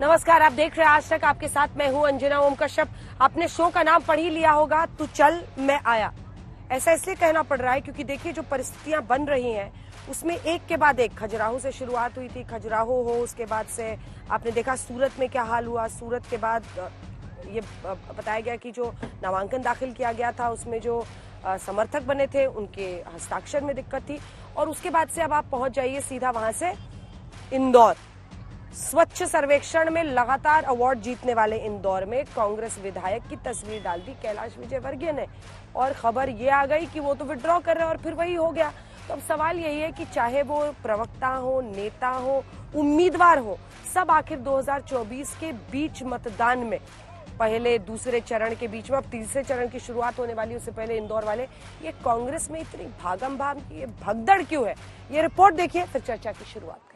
नमस्कार, आप देख रहे हैं आज तक। आपके साथ मैं हूं अंजना ओम कश्यप। आपने शो का नाम पढ़ ही लिया होगा, तू चल मैं आया। ऐसा इसलिए कहना पड़ रहा है क्योंकि देखिए जो परिस्थितियां बन रही हैं उसमें एक के बाद एक, खजुराहो से शुरुआत हुई थी, खजुराहो हो, उसके बाद से आपने देखा सूरत में क्या हाल हुआ। सूरत के बाद ये बताया गया कि जो नामांकन दाखिल किया गया था उसमें जो समर्थक बने थे उनके हस्ताक्षर में दिक्कत थी। और उसके बाद से अब आप पहुंच जाइए सीधा वहां से इंदौर। स्वच्छ सर्वेक्षण में लगातार अवार्ड जीतने वाले इंदौर में कांग्रेस विधायक की तस्वीर डाल दी कैलाश विजयवर्गीय ने, और खबर ये आ गई कि वो तो विड्रॉ कर रहे हैं और फिर वही हो गया। तो अब सवाल यही है कि चाहे वो प्रवक्ता हो, नेता हो, उम्मीदवार हो, सब आखिर 2024 के बीच मतदान में, पहले दूसरे चरण के बीच में अब तीसरे चरण की शुरुआत होने वाली, उससे पहले इंदौर वाले, ये कांग्रेस में इतनी भागम भाग की ये भगदड़ क्यों है? ये रिपोर्ट देखिए, फिर चर्चा की शुरुआत करें।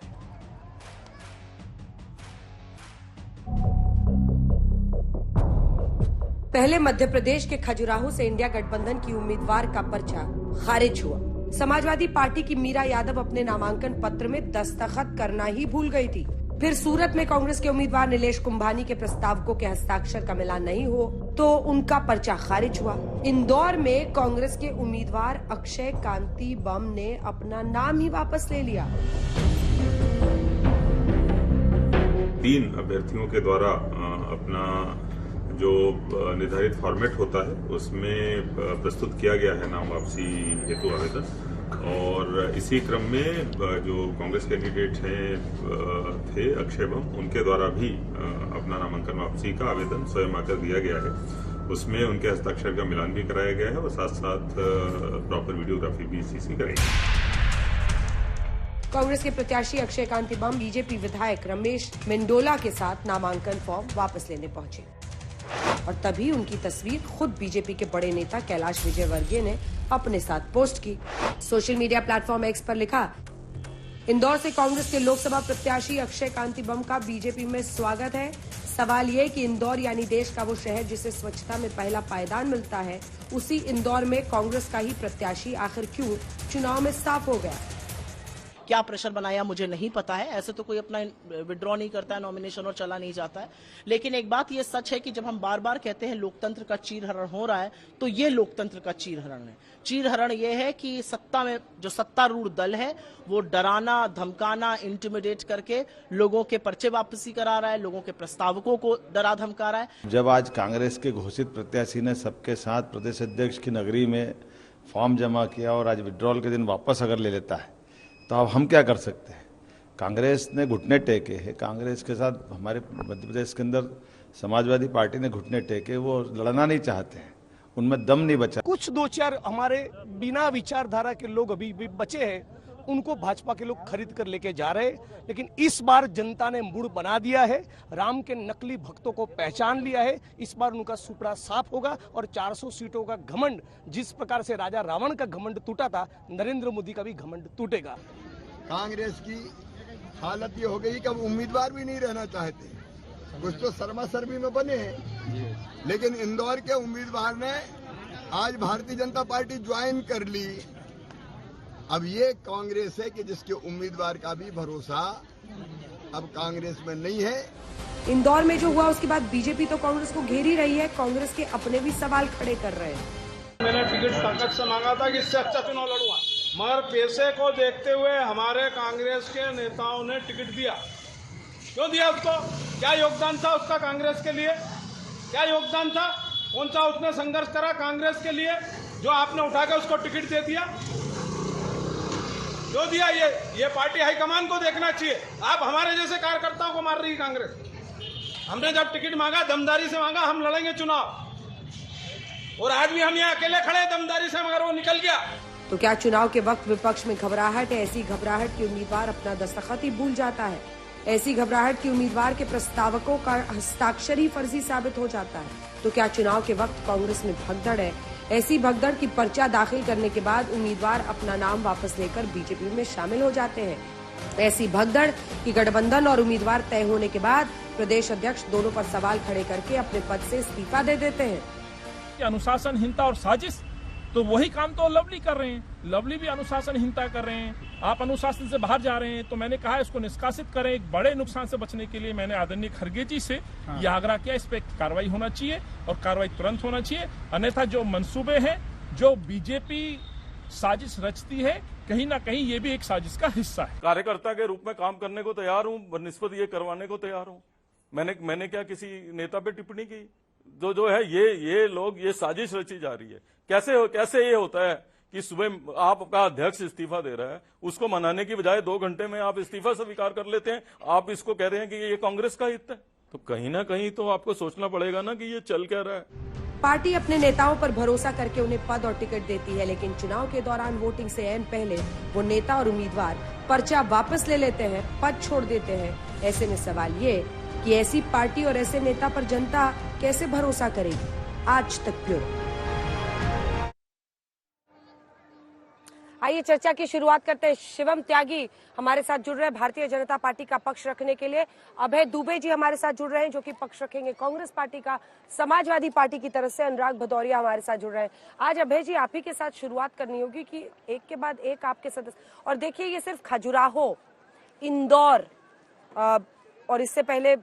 पहले मध्य प्रदेश के खजुराहो से इंडिया गठबंधन की उम्मीदवार का पर्चा खारिज हुआ। समाजवादी पार्टी की मीरा यादव अपने नामांकन पत्र में दस्तखत करना ही भूल गई थी। फिर सूरत में कांग्रेस के उम्मीदवार नीलेश कुंभानी के प्रस्तावकों के हस्ताक्षर का मिलान नहीं हो तो उनका पर्चा खारिज हुआ। इंदौर में कांग्रेस के उम्मीदवार अक्षय कांति बम ने अपना नाम ही वापस ले लिया। 3 अभ्यर्थियों के द्वारा अपना जो निर्धारित फॉर्मेट होता है उसमें प्रस्तुत किया गया है नाम वापसी हेतु आवेदन, और इसी क्रम में जो कांग्रेस कैंडिडेट थे अक्षय बम, उनके द्वारा भी अपना नामांकन वापसी का आवेदन स्वयं आकर दिया गया है। उसमें उनके हस्ताक्षर का मिलान भी कराया गया है और साथ साथ प्रॉपर वीडियोग्राफी भी इसी कराई गई। कांग्रेस के प्रत्याशी अक्षय कांति बम बीजेपी विधायक रमेश मेंडोला के साथ नामांकन फॉर्म वापस लेने पहुंचे और तभी उनकी तस्वीर खुद बीजेपी के बड़े नेता कैलाश विजयवर्गीय ने अपने साथ पोस्ट की। सोशल मीडिया प्लेटफॉर्म एक्स पर लिखा, इंदौर से कांग्रेस के लोकसभा प्रत्याशी अक्षय कांति बम का बीजेपी में स्वागत है। सवाल ये कि इंदौर यानी देश का वो शहर जिसे स्वच्छता में पहला पायदान मिलता है, उसी इंदौर में कांग्रेस का ही प्रत्याशी आखिर क्यों चुनाव में साफ हो गया? क्या प्रेशर बनाया मुझे नहीं पता है। ऐसे तो कोई अपना विड्रॉ नहीं करता है नॉमिनेशन और चला नहीं जाता है। लेकिन एक बात ये सच है कि जब हम बार बार कहते हैं लोकतंत्र का चीरहरण हो रहा है, तो ये लोकतंत्र का चीरहरण है। चीरहरण ये है कि सत्ता में जो सत्तारूढ़ दल है वो डराना, धमकाना, इंटिमिडेट करके लोगों के पर्चे वापसी करा रहा है, लोगों के प्रस्तावकों को डरा धमका रहा है। जब आज कांग्रेस के घोषित प्रत्याशी ने सबके साथ प्रदेश अध्यक्ष की नगरी में फॉर्म जमा किया और आज विड्रॉल के दिन वापस अगर ले लेता है तो अब हम क्या कर सकते हैं? कांग्रेस ने घुटने टेके हैं। कांग्रेस के साथ हमारे मध्य प्रदेश के अंदर समाजवादी पार्टी ने घुटने टेके, वो लड़ना नहीं चाहते हैं, उनमें दम नहीं बचा। कुछ 2-4 हमारे बिना विचारधारा के लोग अभी भी बचे हैं, उनको भाजपा के लोग खरीद कर लेके जा रहे हैं। लेकिन इस बार जनता ने मूड बना दिया है, राम के नकली भक्तों को पहचान लिया है। इस बार उनका सुपड़ा साफ होगा और 400 सीटों का घमंड, जिस प्रकार से राजा रावण का घमंड टूटा था, नरेंद्र मोदी का भी घमंड टूटेगा। कांग्रेस की हालत ये हो गई कि अब उम्मीदवार भी नहीं रहना चाहते। कुछ तो शर्मा शर्मी में बने हैं, लेकिन इंदौर के उम्मीदवार ने आज भारतीय जनता पार्टी ज्वाइन कर ली। अब ये कांग्रेस है कि जिसके उम्मीदवार का भी भरोसा अब कांग्रेस में नहीं है। इंदौर में जो हुआ उसके बाद बीजेपी तो कांग्रेस को घेर ही रही है। कांग्रेस के अपने भी सवाल खड़े कर रहे हैं। मैंने टिकट ताकत से मांगा था कि इससे अच्छा चुनाव लड़ूंगा, मगर पैसे को देखते हुए हमारे कांग्रेस के नेताओं ने टिकट दिया। क्यों दिया उसको? क्या योगदान था उसका कांग्रेस के लिए? क्या योगदान था? कौन सा उसने संघर्ष करा कांग्रेस के लिए जो आपने उठा के उसको टिकट दे दिया? क्यों दिया? ये पार्टी हाईकमान को देखना चाहिए। आप हमारे जैसे कार्यकर्ताओं को मार रही है कांग्रेस। हमने जब टिकट मांगा दमदारी से मांगा, हम लड़ेंगे चुनाव, और आज भी हम यहाँ अकेले खड़े दमदारी से, मगर वो निकल गया। तो क्या चुनाव के वक्त विपक्ष में घबराहट है? ऐसी घबराहट की उम्मीदवार अपना दस्तखत ही भूल जाता है। ऐसी घबराहट की उम्मीदवार के प्रस्तावकों का हस्ताक्षर ही फर्जी साबित हो जाता है। तो क्या चुनाव के वक्त कांग्रेस में भगदड़ है? ऐसी भगदड़ की पर्चा दाखिल करने के बाद उम्मीदवार अपना नाम वापस लेकर बीजेपी में शामिल हो जाते हैं। ऐसी भगदड़ की गठबंधन और उम्मीदवार तय होने के बाद प्रदेश अध्यक्ष दोनों पर सवाल खड़े करके अपने पद से इस्तीफा दे देते हैं। अनुशासनहीनता और साजिश, तो वही काम तो लवली कर रहे हैं। लवली भी अनुशासनहीनता कर रहे हैं, आप अनुशासन से बाहर जा रहे हैं। तो मैंने कहा इसको निष्कासित करें। एक बड़े नुकसान से बचने के लिए मैंने आदरणीय खड़गे जी से यह आग्रह किया, इस पे कार्रवाई होना चाहिए और कार्रवाई तुरंत होना चाहिए। अन्यथा जो मंसूबे हैं, जो बीजेपी साजिश रचती है, कहीं ना कहीं ये भी एक साजिश का हिस्सा है। कार्यकर्ता के रूप में काम करने को तैयार हूं, बनिस्बत ये करवाने को तैयार हूं। मैंने क्या किसी नेता पे टिप्पणी की? जो है ये लोग, ये साजिश रची जा रही है। कैसे ये होता है कि सुबह आपका अध्यक्ष इस्तीफा दे रहा है, उसको मनाने की बजाय 2 घंटे में आप इस्तीफा स्वीकार कर लेते हैं। आप इसको कह रहे हैं कि ये कांग्रेस का हित है। तो कहीं ना कहीं तो आपको सोचना पड़ेगा ना कि ये चल क्या रहा है। पार्टी अपने नेताओं पर भरोसा करके उन्हें पद और टिकट देती है, लेकिन चुनाव के दौरान वोटिंग से ऐन पहले वो नेता और उम्मीदवार पर्चा वापस ले लेते हैं, पद छोड़ देते हैं। ऐसे में सवाल ये कि ऐसी पार्टी और ऐसे नेता पर जनता कैसे भरोसा करेगी। आज तक ब्यूरो। आइए चर्चा की शुरुआत करते हैं। शिवम त्यागी हमारे साथ जुड़ रहे हैं भारतीय जनता पार्टी का पक्ष रखने के लिए। अभय दुबे जी हमारे साथ जुड़ रहे हैं जो कि पक्ष रखेंगे कांग्रेस पार्टी का। समाजवादी पार्टी की तरफ से अनुराग भदौरिया हमारे साथ जुड़ रहे हैं। आज अभय जी आप ही के साथ शुरुआत करनी होगी कि एक के बाद एक आपके सदस्य, और देखिए ये सिर्फ खजुराहो, इंदौर और इससे पहले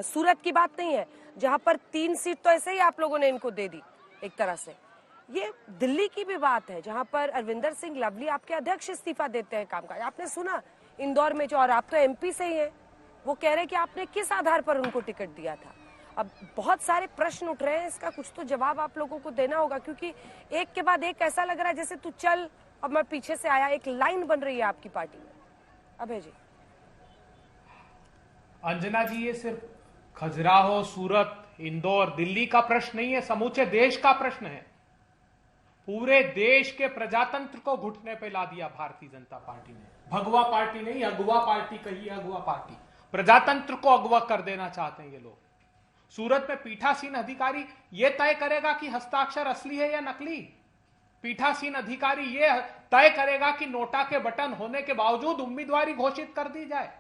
सूरत की बात नहीं है, जहां पर 3 सीट तो ऐसे ही आप लोगों ने इनको दे दी एक तरह से। ये दिल्ली की भी बात है जहां पर अरविंदर सिंह लवली आपके अध्यक्ष इस्तीफा देते हैं कामकाज। आपने सुना इंदौर में जो, और आप तो एमपी से ही हैं, वो कह रहे हैं कि आपने किस आधार पर उनको टिकट दिया था। अब बहुत सारे प्रश्न उठ रहे हैं, इसका कुछ तो जवाब आप लोगों को देना होगा, क्योंकि एक के बाद एक ऐसा लग रहा है जैसे तू चल अब मैं पीछे से आया, एक लाइन बन रही है आपकी पार्टी में। अभय जी। अंजना जी, ये सिर्फ खजुराहो, सूरत, इंदौर, दिल्ली का प्रश्न नहीं है, समूचे देश का प्रश्न है। पूरे देश के प्रजातंत्र को घुटने पे ला दिया भारतीय जनता पार्टी ने। भगवा पार्टी नहीं, अगवा पार्टी कही, अगवा पार्टी। प्रजातंत्र को अगवा कर देना चाहते हैं ये लोग। सूरत में पीठासीन अधिकारी ये तय करेगा कि हस्ताक्षर असली है या नकली। पीठासीन अधिकारी ये तय करेगा कि नोटा के बटन होने के बावजूद उम्मीदवारी घोषित कर दी जाए।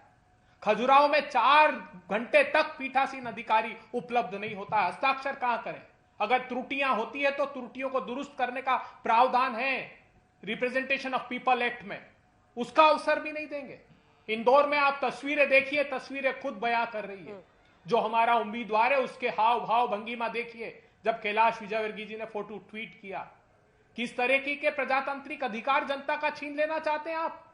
खजुराहो में 4 घंटे तक पीठासीन अधिकारी उपलब्ध नहीं होता है, हस्ताक्षर कहां करें? अगर त्रुटियां होती है तो त्रुटियों को दुरुस्त करने का प्रावधान है रिप्रेजेंटेशन ऑफ पीपल एक्ट में, उसका अवसर भी नहीं देंगे। इंदौर में आप तस्वीरें देखिए, तस्वीरें खुद बयां कर रही है। जो हमारा उम्मीदवार है उसके हाव भाव भंगिमा देखिए। जब कैलाश विजयवर्गीय जी ने फोटो ट्वीट किया, किस तरीके के प्रजातांत्रिक अधिकार जनता का छीन लेना चाहते हैं आप?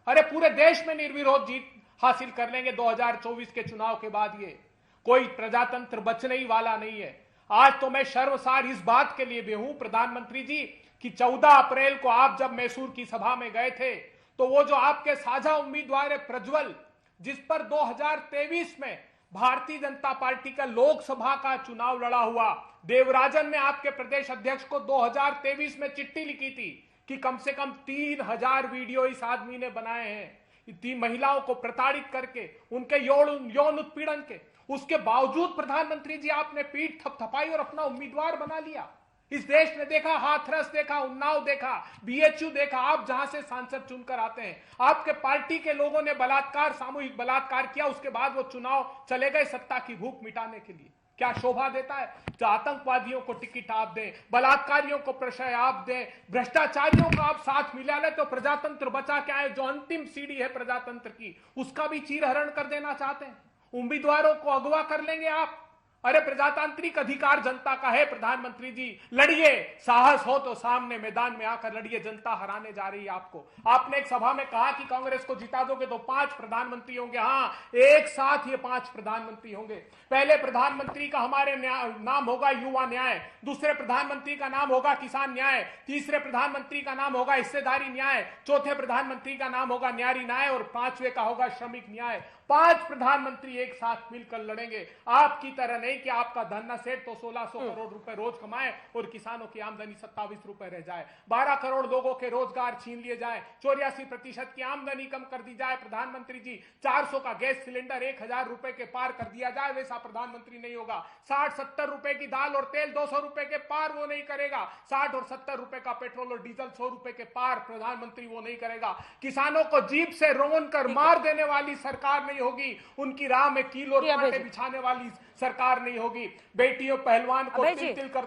अरे पूरे देश में निर्विरोध जीत हासिल कर लेंगे 2024 के चुनाव के बाद। ये कोई प्रजातंत्र बचने ही वाला नहीं है। आज तो मैं शर्मसार इस बात के लिए भी हूं प्रधानमंत्री जी कि 14 अप्रैल को आप जब मैसूर की सभा में गए थे तो वो जो आपके साझा उम्मीदवार है प्रज्वल, जिस पर 2023 में भारतीय जनता पार्टी का लोकसभा का चुनाव लड़ा हुआ, देवराजन ने आपके प्रदेश अध्यक्ष को 2023 में चिट्ठी लिखी थी कि कम से कम 3000 वीडियो इस आदमी ने बनाए हैं 3 महिलाओं को प्रताड़ित करके, उनके यौन उत्पीड़न के। उसके बावजूद प्रधानमंत्री जी आपने पीठ थपथपाई और अपना उम्मीदवार बना लिया। इस देश ने देखा, हाथरस देखा, उन्नाव देखा, बीएचयू देखा, आप जहां से सांसद चुनकर आते हैं। आपके पार्टी के लोगों ने बलात्कार, सामूहिक बलात्कार किया, उसके बाद वो चुनाव चले गए सत्ता की भूख मिटाने के लिए। क्या शोभा देता है? जो आतंकवादियों को टिकट आप दें, बलात्कारियों को प्रशय आप दें, भ्रष्टाचारियों का आप साथ मिला ले तो प्रजातंत्र बचा क्या है? जो अंतिम सीढ़ी है प्रजातंत्र की, उसका भी चीरहरण कर देना चाहते हैं। उम्मीदवारों को अगवा कर लेंगे आप। अरे प्रजातांत्रिक अधिकार जनता का है प्रधानमंत्री जी, लड़िए, साहस हो तो सामने मैदान में आकर लड़िए, जनता हराने जा रही है आपको। आपने एक सभा में कहा कि कांग्रेस को जिता दोगे तो 5 प्रधानमंत्री होंगे। हाँ, एक साथ ये 5 प्रधानमंत्री होंगे। पहले प्रधानमंत्री का हमारे नाम होगा युवा न्याय, दूसरे प्रधानमंत्री का नाम होगा किसान न्याय, तीसरे प्रधानमंत्री का नाम होगा हिस्सेदारी न्याय, चौथे प्रधानमंत्री का नाम होगा न्यारी न्याय और 5वें का होगा श्रमिक न्याय। 5 प्रधानमंत्री एक साथ मिलकर लड़ेंगे। आपकी तरह नहीं कि आपका धन्ना सेठ तो 1600 करोड़ रुपए रोज कमाए और किसानों की आमदनी 27 रुपए रह जाए, 12 करोड़ लोगों के रोजगार छीन लिए जाए, 84% की आमदनी कम कर दी जाए। प्रधानमंत्री जी 400 का गैस सिलेंडर 1000 रुपए के पार कर दिया जाए, वैसा प्रधानमंत्री नहीं होगा। 60-70 रुपए की दाल और तेल 200 रुपए के पार वो नहीं करेगा। 60 और 70 रुपए का पेट्रोल और डीजल 100 रुपए के पार प्रधानमंत्री वो नहीं करेगा। किसानों को जीप से रोन कर मार देने वाली सरकार नहीं नहीं होगी, उनकी राह में कील और कांटे बिछाने वाली सरकार नहीं होगी। बेटियों पहलवान को तिल कर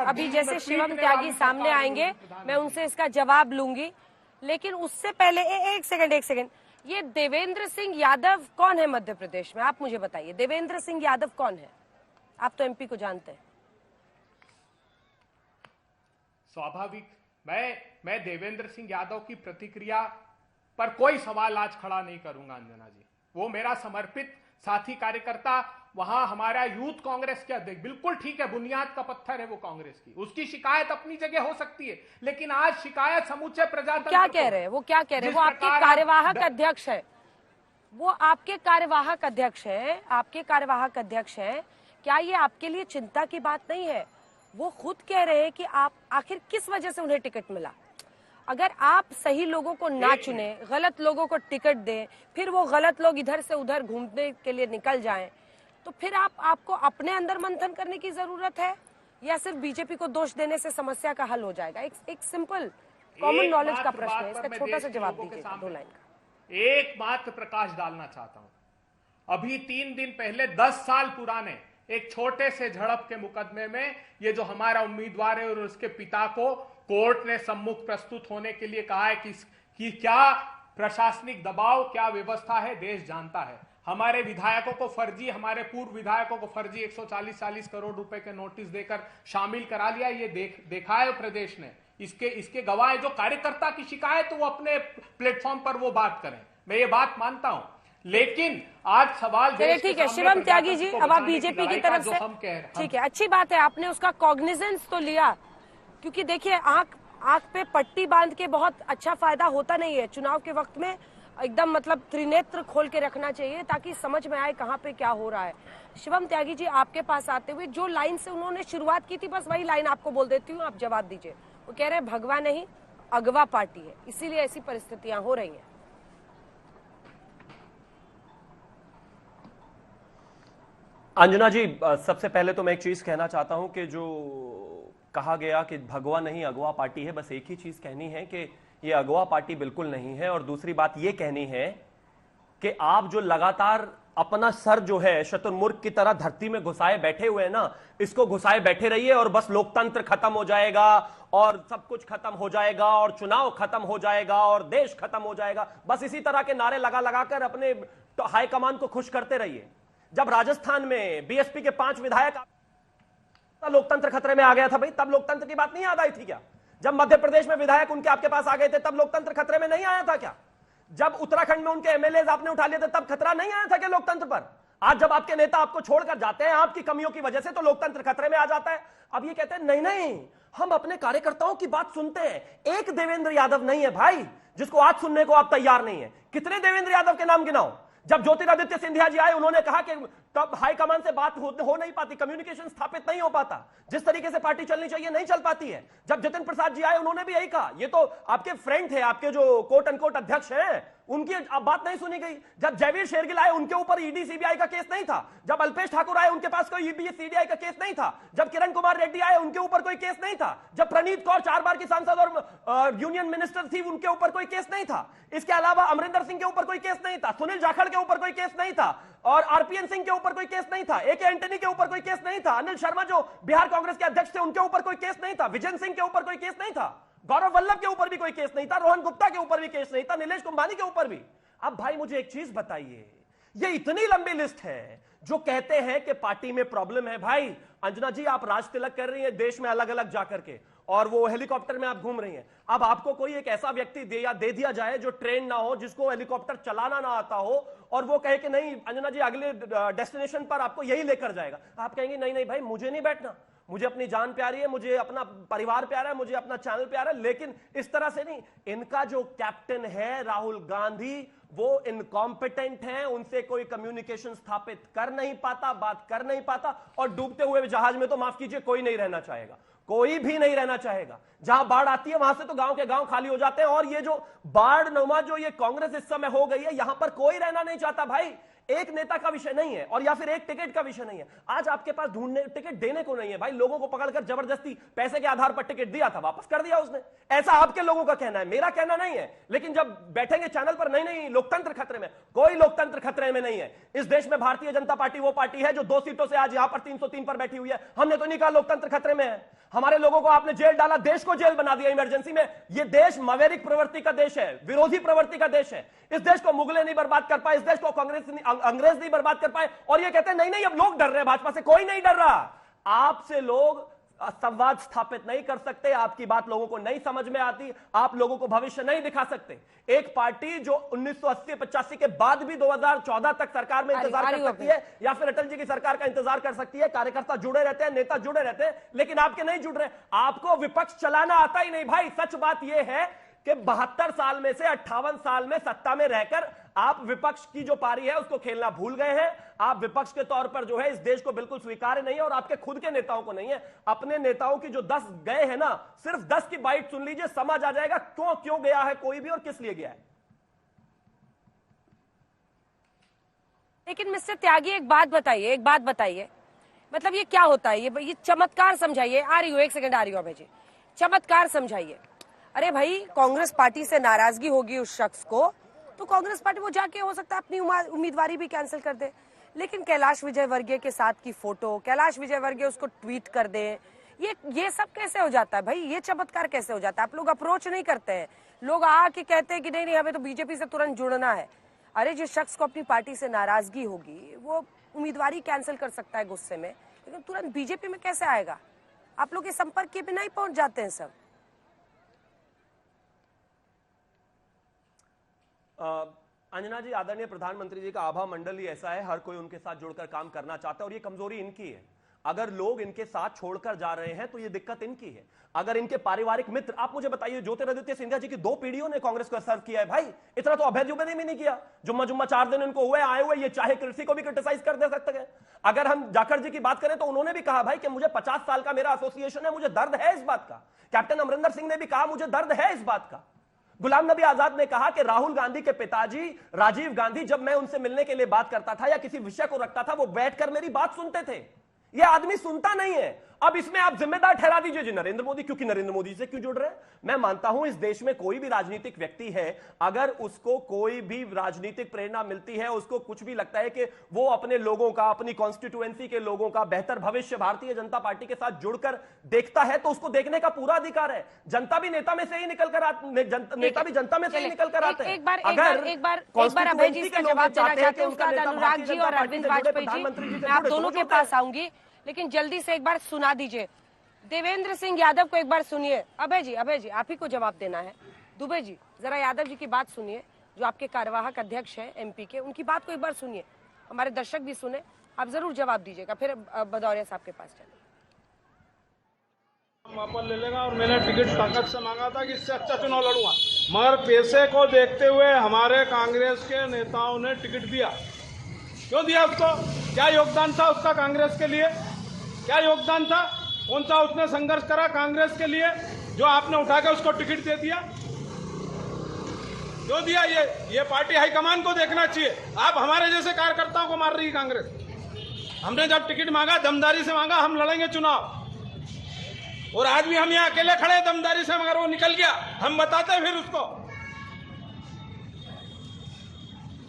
अभी जैसे शिवम त्यागी सामने आएंगे मैं उनसे इसका जवाब लूंगी, लेकिन उससे पहले एक सेकंड, ये देवेंद्र सिंह यादव कौन है मध्य प्रदेश में? आप मुझे बताइए, देवेंद्र सिंह यादव कौन है? आप तो एमपी को जानते हैं। स्वाभाविक, मैं देवेंद्र सिंह यादव की प्रतिक्रिया पर कोई सवाल आज खड़ा नहीं करूंगा अंजना जी। वो मेरा समर्पित साथी कार्यकर्ता, वहां हमारा यूथ कांग्रेस के अध्यक्ष, बिल्कुल ठीक है, बुनियाद का पत्थर है वो कांग्रेस की, उसकी शिकायत अपनी जगह हो सकती है, लेकिन आज शिकायत समूचे प्रजातंत्र क्या कह रहे हैं वो आपके कार्यवाहक अध्यक्ष है, वो आपके कार्यवाहक अध्यक्ष हैं। क्या ये आपके लिए चिंता की बात नहीं है? वो खुद कह रहे हैं कि आप आखिर किस वजह से उन्हें टिकट मिला। अगर आप सही लोगों को ना चुने, गलत लोगों को टिकट दें, फिर वो गलत लोग इधर से उधर घूमने के लिए निकल जाएं, तो फिर आपको अपने अंदर मंथन करने की जरूरत है, या सिर्फ बीजेपी को दोष देने से समस्या का हल हो जाएगा? एक सिंपल कॉमन नॉलेज का प्रश्न है, इसका छोटा सा जवाब दीजिएगा 2 लाइन का। एक मात्र प्रकाश डालना चाहता हूं। अभी 3 दिन पहले 10 साल पुराने एक छोटे से झड़प के मुकदमे में ये जो हमारा उम्मीदवार है और उसके पिता को कोर्ट ने सम्मुख प्रस्तुत होने के लिए कहा है कि क्या प्रशासनिक दबाव, क्या व्यवस्था है, देश जानता है। हमारे विधायकों को फर्जी, हमारे पूर्व विधायकों को फर्जी 140 करोड़ रुपए के नोटिस देकर शामिल करा लिया। ये देखा है प्रदेश ने, इसके गवाह जो कार्यकर्ता की शिकायत, वो अपने प्लेटफॉर्म पर वो बात करें, मैं ये बात मानता हूं, लेकिन आज सवाल ठीक है शिवम त्यागी जी, अब आप बीजेपी की तरफ से, ठीक है, अच्छी बात है, आपने उसका कॉग्निजेंस तो लिया, क्योंकि देखिए आंख पे पट्टी बांध के बहुत अच्छा फायदा होता नहीं है। चुनाव के वक्त में एकदम मतलब त्रिनेत्र खोल के रखना चाहिए ताकि समझ में आए कहाँ पे क्या हो रहा है। शिवम त्यागी जी, आपके पास आते हुए जो लाइन से उन्होंने शुरुआत की थी, बस वही लाइन आपको बोल देती हूँ, आप जवाब दीजिए। वो कह रहे हैं भगवा नहीं अगवा पार्टी है, इसीलिए ऐसी परिस्थितियां हो रही हैं। अंजना जी, सबसे पहले तो मैं एक चीज कहना चाहता हूं कि जो कहा गया कि भगवा नहीं अगवा पार्टी है, बस एक ही चीज कहनी है कि ये अगवा पार्टी बिल्कुल नहीं है। और दूसरी बात ये कहनी है कि आप जो लगातार अपना सर जो है शतुरमुर्ग की तरह धरती में घुसाए बैठे हुए हैं ना, इसको घुसाए बैठे रहिए और बस लोकतंत्र खत्म हो जाएगा और सब कुछ खत्म हो जाएगा और चुनाव खत्म हो जाएगा और देश खत्म हो जाएगा, बस इसी तरह के नारे लगा लगाकर अपने तो हाईकमान को खुश करते रहिए। जब राजस्थान में बीएसपी के 5 विधायक लोकतंत्र खतरे में आ गया था भाई, तब लोकतंत्र की बात नहीं याद आई थी क्या? जब मध्य प्रदेश में विधायक उनके आपके पास आ गए थे, तब लोकतंत्र खतरे में नहीं आया था क्या? जब उत्तराखंड में उनके एमएलए आपने उठा लिए थे, तब खतरा नहीं आया था क्या लोकतंत्र पर? आज जब आपके नेता आपको छोड़कर जाते हैं आपकी कमियों की वजह से, तो लोकतंत्र खतरे में आ जाता है। अब ये कहते हैं नहीं नहीं, हम अपने कार्यकर्ताओं की बात सुनते हैं। एक देवेंद्र यादव नहीं है भाई जिसको आज सुनने को आप तैयार नहीं है। कितने देवेंद्र यादव के नाम गिनाओ? जब ज्योतिरादित्य सिंधिया जी आए, उन्होंने कहा कि तब हाईकमान से बात हो नहीं पाती, कम्युनिकेशन स्थापित नहीं हो पाता, जिस तरीके से पार्टी चलनी चाहिए नहीं चल पाती है। जब जतिन प्रसाद जी आए, उन्होंने भी यही कहा। ये तो आपके फ्रेंड थे, आपके जो कोट अनकोट अध्यक्ष हैं, उनकी अब बात नहीं सुनी गई। जब जयवीर शेरगिल आए, उनके ऊपर ईडी सीबीआई का केस नहीं था। जब अल्पेश ठाकुर आए, उनके पास कोई ईडी सीबीआई का केस नहीं था। जब किरण कुमार रेड्डी आए, उनके ऊपर कोई केस नहीं था। जब प्रणीत कौर 4 बार की सांसद और यूनियन मिनिस्टर थी, उनके ऊपर कोई केस नहीं था। इसके अलावा अमरिंदर सिंह के ऊपर कोई केस नहीं था, सुनील जाखड़ के ऊपर कोई केस नहीं था, और आरपीएन सिंह के ऊपर कोई केस नहीं था, एके एंटनी के ऊपर कोई केस नहीं था, अनिल शर्मा जो बिहार कांग्रेस के अध्यक्ष थे, उनके ऊपर कोई केस नहीं था, विजय सिंह के ऊपर कोई केस नहीं था, गौरव वल्लभ के ऊपर भी कोई केस नहीं था, रोहन गुप्ता के ऊपर भी केस नहीं था, नीलेश कुंभानी के ऊपर भी। अब भाई मुझे एक चीज बताइए, ये इतनी लंबी लिस्ट है जो कहते हैं कि पार्टी में प्रॉब्लम है। भाई अंजना जी, आप राज तिलक कर रही हैं देश में अलग अलग जाकर के, और वो हेलीकॉप्टर में आप घूम रही हैं। अब आपको कोई एक ऐसा व्यक्ति दे दिया जाए जो ट्रेन ना हो, जिसको हेलीकॉप्टर चलाना ना आता हो, और वो कहे कि नहीं अंजना जी अगले डेस्टिनेशन पर आपको यही लेकर जाएगा, आप कहेंगे नहीं नहीं भाई मुझे नहीं बैठना, मुझे अपनी जान प्यारी है, मुझे अपना परिवार प्यारा है, मुझे अपना चैनल प्यारा है। लेकिन इस तरह से नहीं। इनका जो कैप्टन है राहुल गांधी, वो इनकॉम्पिटेंट है, उनसे कोई कम्युनिकेशन स्थापित कर नहीं पाता, बात कर नहीं पाता, और डूबते हुए जहाज में तो माफ कीजिए कोई नहीं रहना चाहेगा, कोई भी नहीं रहना चाहेगा। जहां बाढ़ आती है वहां से तो गांव के गांव खाली हो जाते हैं, और ये जो बाढ़ नुमा जो ये कांग्रेस इस समय हो गई है, यहां पर कोई रहना नहीं चाहता भाई। एक नेता का विषय नहीं है और या फिर एक टिकट का विषय नहीं है। आज आपके पास ढूंढने टिकट देने को नहीं है भाई। लोगों को पकड़कर जबरदस्ती पैसे के आधार पर टिकट दिया था, वापस कर दिया उसने। ऐसा आपके लोगों का कहना है, मेरा कहना नहीं है। लेकिन जब बैठेंगे चैनल पर, नहीं लोकतंत्र खतरे में, कोई लोकतंत्र खतरे में नहीं है। इस देश में भारतीय जनता पार्टी वो पार्टी है जो 2 सीटों से आज यहां पर 303 पर बैठी हुई है। हमने तो नहीं कहा लोकतंत्र खतरे में है। हमारे लोगों को आपने जेल डाला, देश को जेल बना दिया इमरजेंसी में। यह देश मवेरिक प्रवृत्ति का देश है, विरोधी प्रवृत्ति का देश है। इस देश को मुगले नहीं बर्बाद कर पाए, इस देश को अंग्रेज नहीं बर्बाद कर पाए। और ये कहते हैं नहीं अब लोग डर रहे हैं भाजपा से। कोई नहीं डर रहा। आपसे लोग संवाद स्थापित नहीं कर सकते, आपकी बात लोगों को नहीं समझ में आती, आप लोगों को भविष्य नहीं दिखा सकते। एक पार्टी जो 1980-85 के बाद भी 2014 तक सरकार में इंतजार कर सकती है या फिर अटल जी की सरकार का इंतजार कर सकती है। कार्यकर्ता जुड़े रहते हैं, नेता जुड़े रहते हैं, लेकिन आपके नहीं जुड़ रहे। आपको विपक्ष चलाना आता ही नहीं भाई। सच बात यह है कि 72 साल में से 58 साल में सत्ता में रहकर आप विपक्ष की जो पारी है उसको खेलना भूल गए हैं। आप विपक्ष के तौर पर जो है इस देश को बिल्कुल स्वीकार्य नहीं है और आपके खुद के नेताओं को नहीं है। अपने नेताओं की जो 10 गए हैं ना, सिर्फ 10 की बाइट सुन लीजिए, समझ आ जाएगा क्यों गया है कोई भी और किस लिए गया है। लेकिन मिस्टर त्यागी एक बात बताइए, मतलब ये क्या होता है? ये चमत्कार समझाइए। आ रही हो, एक सेकंड आ रही हो अभय जी, चमत्कार समझाइए। अरे भाई, कांग्रेस पार्टी से नाराजगी होगी उस शख्स को, तो कांग्रेस पार्टी वो जाके हो सकता है अपनी उम्मीदवारी भी कैंसिल कर दे। लेकिन कैलाश विजयवर्गीय के साथ की फोटो, कैलाश विजयवर्गीय उसको ट्वीट कर दे, ये सब कैसे हो जाता है भाई? ये चमत्कार कैसे हो जाता है? आप लोग अप्रोच नहीं करते हैं, लोग आके कहते हैं कि नहीं हमें तो बीजेपी से तुरंत जुड़ना है। अरे जिस शख्स को अपनी पार्टी से नाराजगी होगी वो उम्मीदवारी कैंसिल कर सकता है गुस्से में, लेकिन तुरंत बीजेपी में कैसे आएगा? आप लोग के संपर्क के बिना ही पहुंच जाते हैं सब। अंजना जी, आदरणीय प्रधानमंत्री जी का आभा मंडल ही ऐसा है, हर कोई उनके साथ जुड़कर काम करना चाहता है और ये कमजोरी इनकी है। अगर लोग इनके साथ छोड़कर जा रहे हैं तो ये दिक्कत इनकी है। अगर इनके पारिवारिक मित्र, आप मुझे बताइए, ज्योतिरादित्य सिंधिया जी की 2 पीढ़ियों ने कांग्रेस को सर्व किया है भाई। इतना तो अभय जुबे ने भी नहीं किया। जुम्मा 4 दिन इनको हुए आए हुए, ये चाहे किसी को भी क्रिटिसाइज कर दे सकते हैं। अगर हम जाखड़ जी की बात करें तो उन्होंने भी कहा भाई कि मुझे 50 साल का मेरा एसोसिएशन है, मुझे दर्द है इस बात का। कैप्टन अमरिंदर सिंह ने भी कहा मुझे दर्द है इस बात का। गुलाम नबी आजाद ने कहा कि राहुल गांधी के पिताजी राजीव गांधी, जब मैं उनसे मिलने के लिए बात करता था या किसी विषय को रखता था, वो बैठकर मेरी बात सुनते थे। ये आदमी सुनता नहीं है। अब इसमें आप जिम्मेदार ठहरा दीजिए जी नरेंद्र मोदी, क्योंकि नरेंद्र मोदी से क्यों जुड़ रहे हैं? मैं मानता हूं इस देश में कोई भी राजनीतिक व्यक्ति है, अगर उसको कोई भी राजनीतिक प्रेरणा मिलती है, उसको कुछ भी लगता है कि वो अपने लोगों का, अपनी कॉन्स्टिट्यूएंसी के लोगों का बेहतर भविष्य भारतीय जनता पार्टी के साथ जुड़कर देखता है, तो उसको देखने का पूरा अधिकार है। जनता भी नेता में से ही निकल कर नेता भी जनता में से ही निकल कर आते हैं। एक बार अभय जी इसका जवाब देना चाहते हैं, उसका अनुराग जी और अरविंद वाजपेयी जी, मैं आप दोनों के पास आऊंगी, लेकिन जल्दी से एक बार सुना दीजिए। देवेंद्र सिंह यादव को एक बार सुनिए। अभय जी आप ही को जवाब देना है। दुबे जी जरा यादव जी की बात सुनिए, जो आपके कार्यवाहक अध्यक्ष हैं एमपी के, उनकी बात को एक बार सुनिए, हमारे दर्शक भी सुने, आप जरूर जवाब दीजिएगा, फिर भदौरिया साहब के पास चले। वापस ले लेगा और मैंने टिकट ताकत से मांगा था कि इससे अच्छा चुनाव लड़ूंगा, मगर पैसे को देखते हुए हमारे कांग्रेस के नेताओं ने टिकट दिया। क्यों दिया उसको? क्या योगदान था उसका कांग्रेस के लिए? क्या योगदान था? कौन सा उसने संघर्ष करा कांग्रेस के लिए जो आपने उठा के उसको टिकट दे दिया? क्यों दिया? ये पार्टी हाईकमान को देखना चाहिए। आप हमारे जैसे कार्यकर्ताओं को मार रही है कांग्रेस। हमने जब टिकट मांगा, दमदारी से मांगा, हम लड़ेंगे चुनाव, और आज भी हम यहाँ अकेले खड़े दमदारी से, मगर वो निकल गया, हम बताते हैं फिर उसको।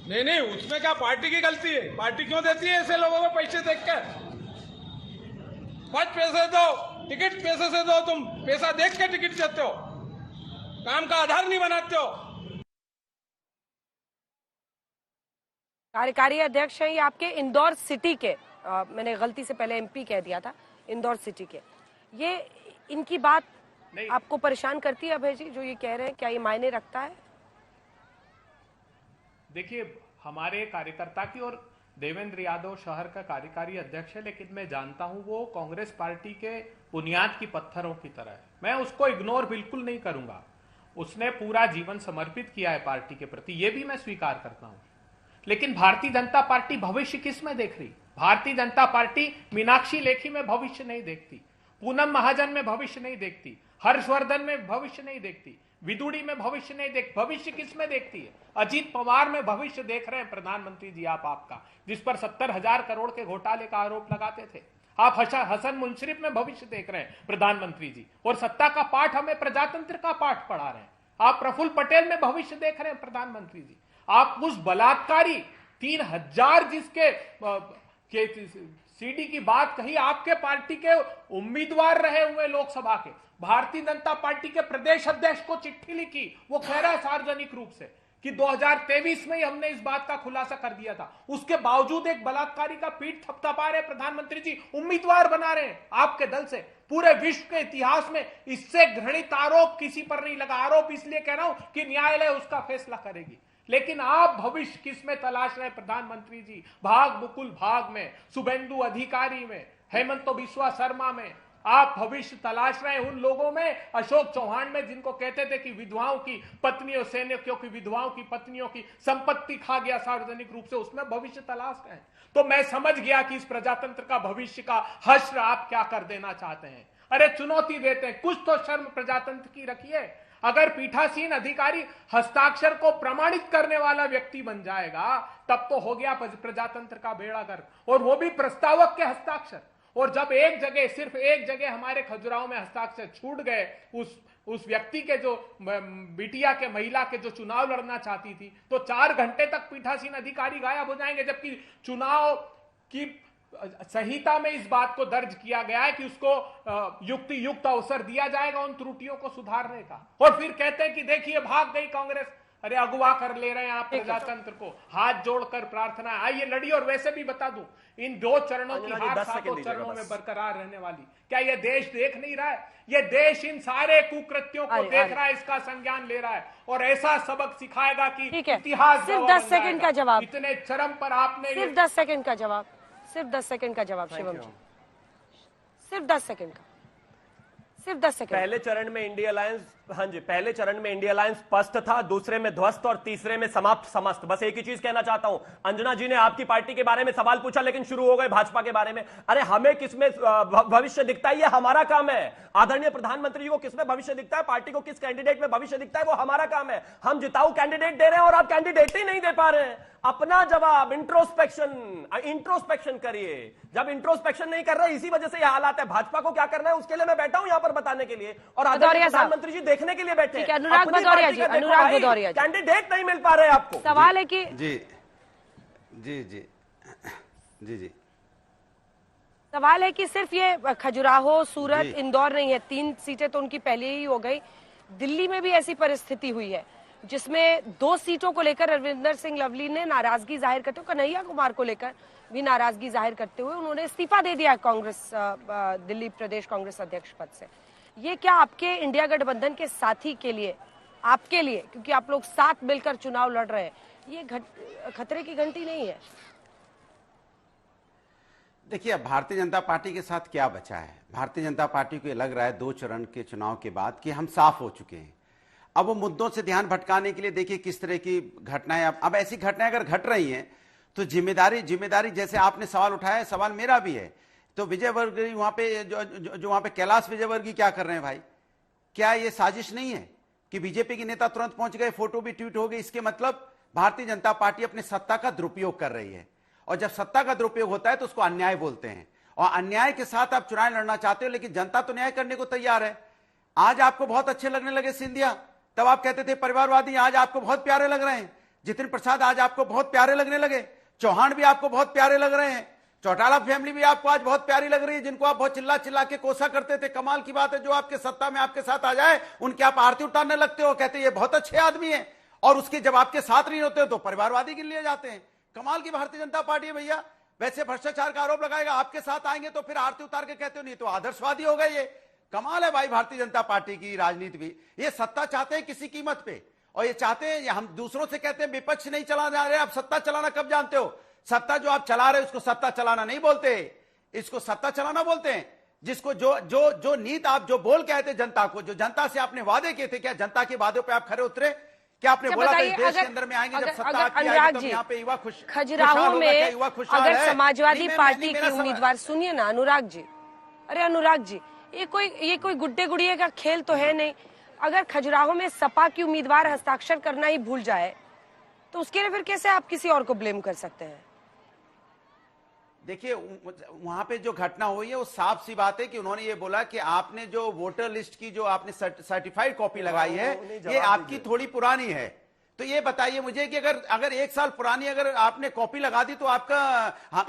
नहीं, उसमें क्या पार्टी की गलती है? पार्टी क्यों देती है ऐसे लोगों को पैसे देख कर? बस पैसे दो, टिकट पैसे से दो, तुम पैसा देख के टिकट देते हो, काम का आधार नहीं बनाते हो। कार्यकारी अध्यक्ष हैं ये आपके इंदौर सिटी के, मैंने गलती से पहले एमपी कह दिया था, इंदौर सिटी के। ये इनकी बात आपको परेशान करती है अभय जी, जो ये कह रहे हैं, क्या ये मायने रखता है? देखिए, हमारे कार्यकर्ता की, और देवेंद्र यादव शहर का कार्यकारी अध्यक्ष है, लेकिन मैं जानता हूं वो कांग्रेस पार्टी के बुनियाद की पत्थरों की तरह है। मैं उसको इग्नोर बिल्कुल नहीं करूंगा। उसने पूरा जीवन समर्पित किया है पार्टी के प्रति, ये भी मैं स्वीकार करता हूं। लेकिन भारतीय जनता पार्टी भविष्य किस में देख रही? भारतीय जनता पार्टी मीनाक्षी लेखी में भविष्य नहीं देखती, पूनम महाजन में भविष्य नहीं देखती, हर्षवर्धन में भविष्य नहीं देखती। विदुड़ी में भविष्य नहीं देख, भविष्य किस में देखती है? अजीत पवार में भविष्य देख रहे हैं प्रधानमंत्री जी आपका, जिस पर 70,000 करोड़ के घोटाले का आरोप लगाते थे। आप हसन मुंशरिफ में भविष्य देख रहे हैं प्रधानमंत्री जी, और सत्ता का पाठ हमें प्रजातंत्र का पाठ पढ़ा रहे हैं। आप प्रफुल्ल पटेल में भविष्य देख रहे हैं प्रधानमंत्री जी। आप उस बलात्कारी 3,000 जिसके सीडी की बात कही, आपके पार्टी के उम्मीदवार रहे हुए लोकसभा के, भारतीय जनता पार्टी के प्रदेश अध्यक्ष को चिट्ठी लिखी, वो कह रहा है सार्वजनिक रूप से कि 2023 में ही हमने इस बात का खुलासा कर दिया था। उसके बावजूद एक बलात्कारी का पीठ थपथपा रहे प्रधानमंत्री जी, उम्मीदवार बना रहे हैं आपके दल से। पूरे विश्व के इतिहास में इससे घृणित आरोप किसी पर नहीं लगा। आरोप इसलिए कह रहा हूं कि न्यायालय उसका फैसला करेगी। लेकिन आप भविष्य किस में तलाश रहे प्रधानमंत्री जी? भाग मुकुल भाग में, शुभेंदु अधिकारी में, हेमंत बिस्वा शर्मा में आप भविष्य तलाश रहे हैं। उन लोगों में, अशोक चौहान में, जिनको कहते थे कि विधवाओं की पत्नियों, सैनिकों की विधवाओं की पत्नियों की संपत्ति खा गया सार्वजनिक रूप से, उसमें भविष्य तलाश रहे हैं। तो मैं समझ गया कि इस प्रजातंत्र का भविष्य का हश्र आप क्या कर देना चाहते हैं। अरे चुनौती देते हैं, कुछ तो शर्म प्रजातंत्र की रखिए। अगर पीठासीन अधिकारी हस्ताक्षर को प्रमाणित करने वाला व्यक्ति बन जाएगा, तब तो हो गया प्रजातंत्र का बेड़ा गर्क, और वो भी प्रस्तावक के हस्ताक्षर। और जब एक जगह, सिर्फ एक जगह हमारे खजुराहो में हस्ताक्षर छूट गए उस व्यक्ति के, जो बिटिया के, महिला के जो चुनाव लड़ना चाहती थी, तो 4 घंटे तक पीठासीन अधिकारी गायब हो जाएंगे। जबकि चुनाव की संहिता में इस बात को दर्ज किया गया है कि उसको युक्ति युक्त अवसर दिया जाएगा उन त्रुटियों को सुधारने का। और फिर कहते हैं कि देखिए भाग गई कांग्रेस। अरे अगवा कर ले रहे हैं आप प्रजातंत्र को। हाथ जोड़कर प्रार्थना, आइए लड़िए। और वैसे भी बता दूं, इन 2 चरणों की हार 7 चरणों में बरकरार रहने वाली। क्या ये देश देख नहीं रहा है? ये देश इन सारे कुकृत्यों को देख रहा है, इसका संज्ञान ले रहा है, और ऐसा सबक सिखाएगा कि इतिहास। सिर्फ 10 सेकंड का जवाब। इतने चरम पर आपने सिर्फ 10 सेकंड का जवाब, सिर्फ 10 सेकंड का जवाब शिवम जी, सिर्फ 10 सेकंड का, सिर्फ 10 सेकंड। पहले चरण में इंडिया अलायंस, हाँ जी, पहले चरण में इंडिया अलायंस पस्त था, दूसरे में ध्वस्त और तीसरे में समाप्त समस्त। बस एक ही चीज कहना चाहता हूं। अंजना जी ने आपकी पार्टी के बारे में सवाल पूछा, लेकिन शुरू हो गए भाजपा के बारे में। अरे हमें किसमें भविष्य दिखता है, ये हमारा काम है। आदरणीय प्रधानमंत्री जी को किसमें भविष्य दिखता है, पार्टी को किस कैंडिडेट में भविष्य दिखता है, वो हमारा काम है। हम जिताऊ कैंडिडेट दे रहे हैं और आप कैंडिडेट ही नहीं दे पा रहे हैं। अपना जवाब, इंट्रोस्पेक्शन करिए। जब इंट्रोस्पेक्शन नहीं कर रहे, इसी वजह से यह हालात है। भाजपा को क्या करना है, उसके लिए मैं बैठा हूं यहां पर बताने के लिए, और आदरणीय प्रधानमंत्री जी देखने के लिए बैठे हैं। अनुराग भदौरिया जी, अनुराग भदौरिया जी, कैंडिडेट नहीं मिल पा रहे आपको। सवाल है कि जी जी जी जी जी सवाल है कि सिर्फ ये खजुराहो, सूरत, इंदौर नहीं है, 3 सीटें तो उनकी पहले ही हो गई। दिल्ली में भी ऐसी परिस्थिति हुई है जिसमें 2 सीटों को लेकर रविंदर सिंह लवली ने नाराजगी जाहिर करते हुए, कन्हैया कुमार को लेकर भी नाराजगी जाहिर करते हुए उन्होंने इस्तीफा दे दिया कांग्रेस, दिल्ली प्रदेश कांग्रेस अध्यक्ष पद से। ये क्या आपके इंडिया गठबंधन के साथी के लिए, आपके लिए, क्योंकि आप लोग साथ मिलकर चुनाव लड़ रहे हैं, ये खतरे की घंटी नहीं है? देखिए, अब भारतीय जनता पार्टी के साथ क्या बचा है? भारतीय जनता पार्टी को ये लग रहा है 2 चरण के चुनाव के बाद कि हम साफ हो चुके हैं। अब वो मुद्दों से ध्यान भटकाने के लिए देखिए किस तरह की घटनाएं, अब ऐसी घटनाएं अगर घट रही हैं तो जिम्मेदारी जैसे आपने सवाल उठाया है, सवाल मेरा भी है। तो विजयवर्गीय वहां पे जो वहां पे कैलाश विजयवर्गीय क्या कर रहे हैं भाई? क्या ये साजिश नहीं है कि बीजेपी के नेता तुरंत पहुंच गए, फोटो भी ट्वीट हो गई? इसके मतलब भारतीय जनता पार्टी अपनी सत्ता का दुरुपयोग कर रही है, और जब सत्ता का दुरुपयोग होता है तो उसको अन्याय बोलते हैं, और अन्याय के साथ आप चुनाव लड़ना चाहते हो, लेकिन जनता तो न्याय करने को तैयार है। आज आपको बहुत अच्छे लगने लगे सिंधिया, तब आप कहते थे परिवारवादी, आज आपको बहुत प्यारे लग रहे हैं। जितिन प्रसाद आज आपको बहुत प्यारे लगने लगे, चौहान भी आपको बहुत प्यारे लग रहे हैं, चौटाला फैमिली भी आपको आज बहुत प्यारी लग रही है, जिनको आप बहुत चिल्ला चिल्ला के कोसा करते थे। कमाल की बात है, जो आपके सत्ता में आपके साथ आ जाए उनकी आप आरती उतारने लगते हो, कहते ये बहुत अच्छे आदमी है, और उसके जब आपके साथ नहीं होते हो तो परिवारवादी गिन लिए जाते हैं। कमाल की भारतीय जनता पार्टी है भैया। वैसे भ्रष्टाचार का आरोप लगाएगा, आपके साथ आएंगे तो फिर आरती उतार के कहते हो नहीं तो आदर्शवादी हो गए। ये कमाल है भाई भारतीय जनता पार्टी की राजनीति भी। ये सत्ता चाहते हैं किसी कीमत पे, और ये चाहते हैं, हम दूसरों से कहते हैं विपक्ष नहीं चला जा रहे, आप सत्ता चलाना कब जानते हो? सत्ता जो आप चला रहे हो उसको सत्ता चलाना नहीं बोलते, इसको सत्ता चलाना बोलते हैं। जिसको जो नीति आप जो बोल के आए थे जनता को, जो जनता से आपने वादे किए थे, क्या जनता के वादों पे आप खरे उतरे? क्या आपने बोला था इस देश के अंदर में आएंगे जब सत्ता आपकी आएगी तो यहाँ पे युवा खजुराहो में अगर समाजवादी पार्टी के उम्मीदवार, सुनिए ना अनुराग जी, अरे अनुराग जी, ये कोई गुड्डे गुड़िये का खेल तो है नहीं। अगर खजुराहो में सपा की उम्मीदवार हस्ताक्षर करना ही भूल जाए तो उसके लिए फिर कैसे आप किसी और को ब्लेम कर सकते हैं? देखिए, वहां पे जो घटना हुई है वो साफ सी बात है कि उन्होंने ये बोला कि आपने जो वोटर लिस्ट की जो आपने सर्टिफाइड कॉपी लगाई है ये आपकी थोड़ी पुरानी है। तो ये बताइए मुझे कि अगर 1 साल पुरानी अगर आपने कॉपी लगा दी तो आपका,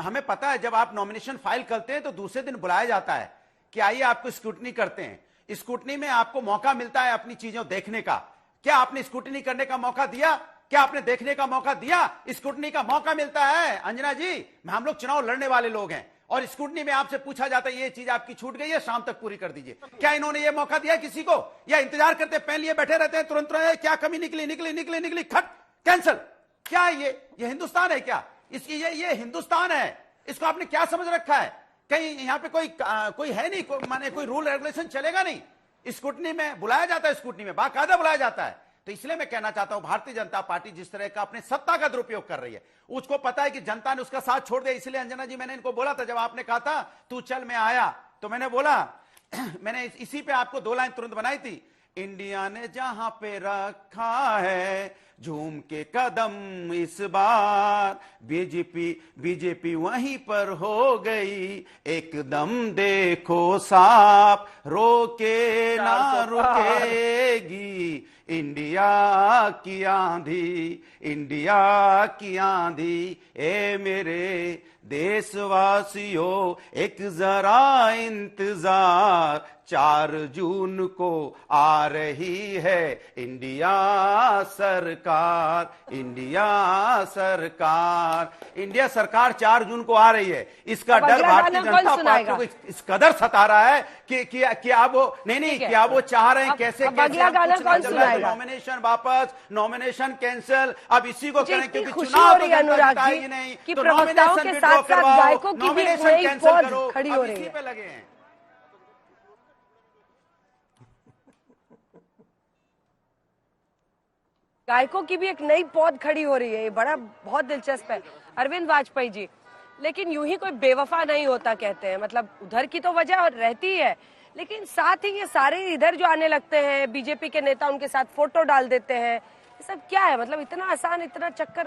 हमें पता है जब आप नॉमिनेशन फाइल करते हैं तो दूसरे दिन बुलाया जाता है कि आइए आपको स्क्रूटनी करते हैं। स्क्रूटनी में आपको मौका मिलता है अपनी चीजों देखने का। क्या आपने स्क्रूटनी करने का मौका दिया? क्या आपने देखने का मौका दिया? स्क्रूटनी का मौका मिलता है अंजना जी। हम लोग चुनाव लड़ने वाले लोग हैं और स्क्रूटनी में आपसे पूछा जाता है ये चीज आपकी छूट गई है, शाम तक पूरी कर दीजिए। क्या इन्होंने ये मौका दिया किसी को, या इंतजार करते पहन लिए बैठे रहते हैं तुरंत क्या कमी निकली खट कैंसिल? क्या ये हिंदुस्तान है क्या? ये हिंदुस्तान है, इसको आपने क्या समझ रखा है? कहीं यहाँ पे कोई है नहीं, माने कोई रूल रेगुलेशन चलेगा नहीं। स्क्रूटनी में बुलाया जाता है, स्क्रूटनी में बाकायदा बुलाया जाता है। तो इसलिए मैं कहना चाहता हूं भारतीय जनता पार्टी जिस तरह का अपने सत्ता का दुरुपयोग कर रही है, उसको पता है कि जनता ने उसका साथ छोड़ दिया। इसलिए अंजना जी मैंने इनको बोला था, जब आपने कहा था तू चल मैं आया, तो मैंने बोला मैंने इसी पे आपको 2 लाइन तुरंत बनाई थी। इंडिया ने जहां पे रखा है झूम के कदम इस बार, बीजेपी वहीं पर हो गई एकदम, देखो साफ रोके ना रुकेगी इंडिया की आंधी। ए मेरे देशवासियों एक जरा इंतजार, 4 जून को आ रही है इंडिया सरकार 4 जून को आ रही है। इसका डर भारतीय जनता पार्टी को इस कदर सता रहा है कि अब वो नहीं कि अब वो चाह रहे हैं कैसे नॉमिनेशन वापस, नॉमिनेशन कैंसिल। अब इसी को करें क्योंकि चुनाव तो जनता ही नहीं, तो नॉमिनेशन विड्रॉ करवाओ, नॉमिनेशन कैंसिल करो, अब इसी पे लगे हैं। गायकों की भी एक नई पौध खड़ी हो रही है, ये बहुत दिलचस्प है अरविंद वाजपेयी जी। लेकिन यूं ही कोई बेवफा नहीं होता कहते हैं, मतलब उधर की तो वजह रहती है, लेकिन साथ ही ये सारे इधर जो आने लगते हैं, बीजेपी के नेता उनके साथ फोटो डाल देते हैं, ये सब क्या है? मतलब इतना आसान, इतना चक्कर,